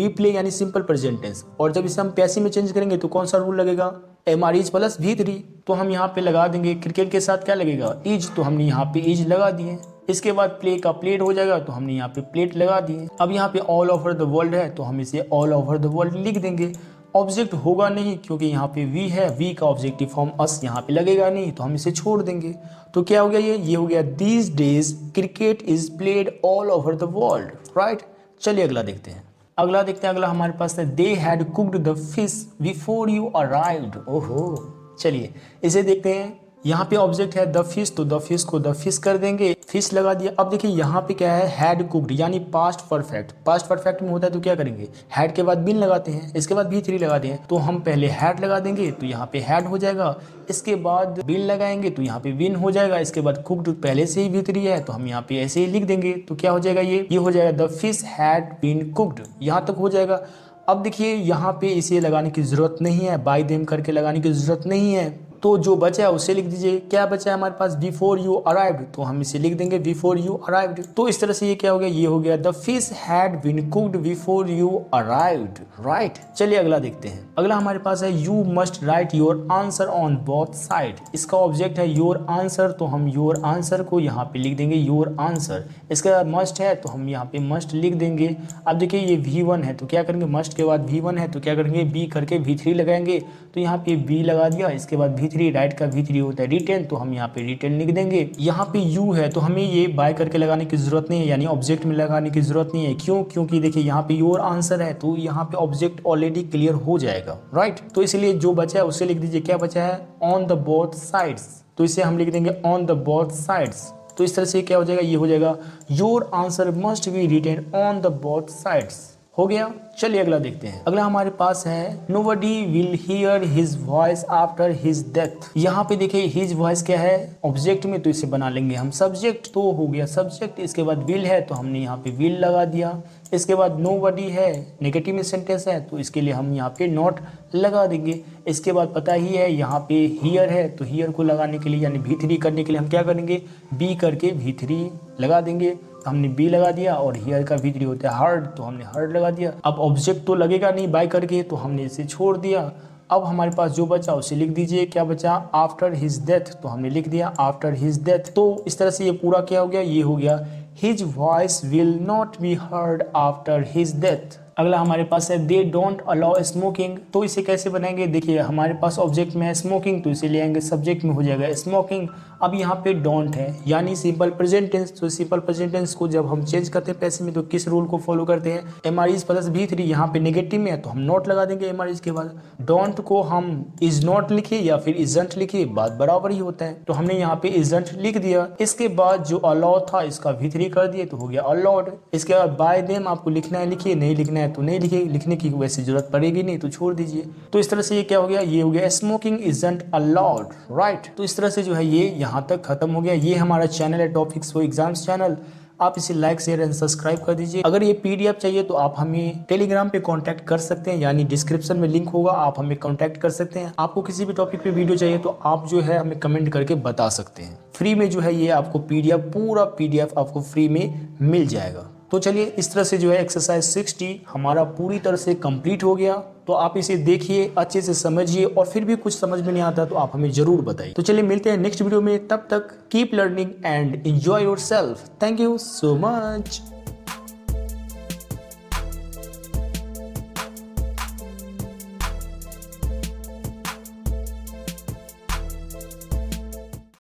प्ले यानी सिंपल प्रेजेंट टेंस, और जब इसे हम पैसिव में चेंज करेंगे तो कौन सा रूल लगेगा, M are is plus V3, तो हम यहाँ पे लगा देंगे। क्रिकेट के साथ क्या लगेगा, इज, तो हमने यहाँ पे इज लगा दिए। इसके बाद प्ले का प्लेट हो जाएगा तो हमने यहाँ पे प्लेट लगा दिए। अब यहाँ पे ऑल ओवर द वर्ल्ड है तो हम इसे ऑल ओवर द वर्ल्ड लिख देंगे। ऑब्जेक्ट होगा नहीं क्योंकि यहाँ पे वी है, वी का ऑब्जेक्टिव फॉर्म अस यहाँ पे लगेगा नहीं तो हम इसे छोड़ देंगे। तो क्या हो गया, ये हो गया these days cricket is played all over the world, right. चलिए अगला देखते हैं। अगला हमारे पास है they had cooked the fish before you arrived. ओहो, चलिए इसे देखते हैं। यहाँ पे ऑब्जेक्ट है द फिश, तो द फिश को द फिश कर देंगे, फिश लगा दिया। अब देखिए यहाँ पे क्या है, हैड कुक्ड यानी पास्ट परफेक्ट। पास्ट परफेक्ट में होता है तो क्या करेंगे, हैड के बाद बीन लगाते हैं, इसके बाद V3 लगाते हैं। तो हम पहले हैड लगा देंगे तो यहाँ पे हैड हो जाएगा। इसके बाद बीन लगाएंगे तो यहाँ पे विन हो जाएगा। इसके बाद कुक्ड पहले से ही V3 है तो हम यहाँ पे ऐसे ही लिख देंगे। तो क्या हो जाएगा, ये हो जाएगा the fish had been cooked, यहाँ तक हो जाएगा। अब देखिए यहाँ पे इसे लगाने की जरूरत नहीं है, बाय देम करके लगाने की जरूरत नहीं है। तो जो बचा है उसे लिख दीजिए। क्या बचा है हमारे पास, बिफोर यू अराइव्ड, तो हम इसे लिख देंगे बिफोर यू अराइव्ड। तो इस तरह से ये क्या हो गया, ये हो गया the fish had been cooked before you arrived, right. चलिए अगला देखते हैं। अगला हमारे पास है you must write your answer on both side. इसका ऑब्जेक्ट है योर आंसर, तो हम योर आंसर को यहाँ पे लिख देंगे योर आंसर। इसका मस्ट है तो हम यहाँ पे मस्ट लिख देंगे। अब देखिए ये V1 है तो क्या करेंगे, मस्ट के बाद V1 है तो क्या करेंगे, बी करके V3 लगाएंगे। तो यहाँ पे बी लगा दिया। इसके बाद V3, राइट का V3 होता है रिटेन, तो हम यहाँ पे रिटेन लिख देंगे। यहाँ पे यू है तो हमें ये बाय करके लगाने की जरूरत नहीं है, यानी ऑब्जेक्ट में लगाने की जरूरत नहीं है। क्यों, क्योंकि देखिए यहाँ पे योर आंसर है तो यहाँ पे ऑब्जेक्ट ऑलरेडी क्लियर हो जाएगा, राइट। तो इसलिए जो बचा है उसे लिख दीजिए। क्या बचा है, ऑन द बोथ साइड्स, तो इसे हम लिख देंगे ऑन द बोथ साइड्स। तो इस तरह से क्या हो जाएगा, ये हो जाएगा your answer must be written on the both sides, हो गया। चलिए अगला देखते हैं। अगला हमारे पास है nobody will hear his voice after his death. यहाँ पे देखिए हिज वॉइस क्या है, ऑब्जेक्ट में, तो इसे बना लेंगे हम सब्जेक्ट, तो हो गया सब्जेक्ट। इसके बाद विल है तो हमने यहाँ पे विल लगा दिया। इसके बाद nobody है, नेगेटिव में सेंटेंस है तो इसके लिए हम यहाँ पे नॉट लगा देंगे। इसके बाद पता ही है यहाँ पे हियर है तो हियर को लगाने के लिए यानी V3 करने के लिए हम क्या करेंगे, बी करके V3 लगा देंगे। तो हमने बी लगा दिया और हियर का V3 होता है हर्ड तो हमने हर्ड लगा दिया। अब ऑब्जेक्ट तो लगेगा नहीं बाय करके तो हमने इसे छोड़ दिया। अब हमारे पास जो बचा उसे लिख दीजिए। क्या बचा, आफ्टर हिज डेथ, तो हमने लिख दिया आफ्टर हिज डेथ। तो इस तरह से ये पूरा क्या हो गया, ये हो गया his voice will not be heard after his death. अगला हमारे पास है दे डोंट अलाउ स्मोकिंग। तो इसे कैसे बनाएंगे, देखिए हमारे पास ऑब्जेक्ट में है स्मोकिंग तो इसे ले आएंगे सब्जेक्ट में हो जाएगा स्मोकिंग। अब यहाँ पे डोंट है यानी सिंपल प्रेजेंट टेंस, तो सिंपल प्रेजेंट टेंस को जब हम चेंज करते हैं पैसे में तो किस रूल को फॉलो करते हैं, MREs प्लस V3। यहाँ पे नेगेटिव में है तो हम नॉट लगा देंगे MREs के बाद। डोंट को हम इज नॉट लिखे या फिर इजंट लिखे बात बराबर ही होता है तो हमने यहाँ पे इजंट लिख दिया। इसके बाद जो अलाउ था इसका V3 कर दिए तो हो गया अलाउड। इसके बाद बाय देम आपको लिखना है लिखिए, नहीं लिखना है तो नहीं लिखिए, लिखने की वैसे जरूरत पड़ेगी नहीं तो छोड़ दीजिए। तो इस तरह से ये क्या हो गया, ये हो गया स्मोकिंग इजंट अलाउड, राइट। तो इस तरह से जो है ये यहाँ तक खत्म हो गया। ये हमारा चैनल है टॉपिक्स फॉर एग्जाम्स चैनल, आप इसे लाइक शेयर एंड सब्सक्राइब कर दीजिए। अगर ये PDF चाहिए तो आप हमें टेलीग्राम पे कांटेक्ट कर सकते हैं, यानी डिस्क्रिप्शन में लिंक होगा, आप हमें कांटेक्ट कर सकते हैं। आपको किसी भी टॉपिक पे वीडियो चाहिए तो आप जो है हमें कमेंट करके बता सकते हैं। फ्री में जो है ये आपको PDF पूरा PDF आपको फ्री में मिल जाएगा। तो चलिए इस तरह से जो है एक्सरसाइज 60 हमारा पूरी तरह से कंप्लीट हो गया। तो आप इसे देखिए, अच्छे से समझिए और फिर भी कुछ समझ में नहीं आता तो आप हमें जरूर बताइए। तो चलिए मिलते हैं नेक्स्ट वीडियो में, तब तक keep learning and enjoy yourself. Thank you so much.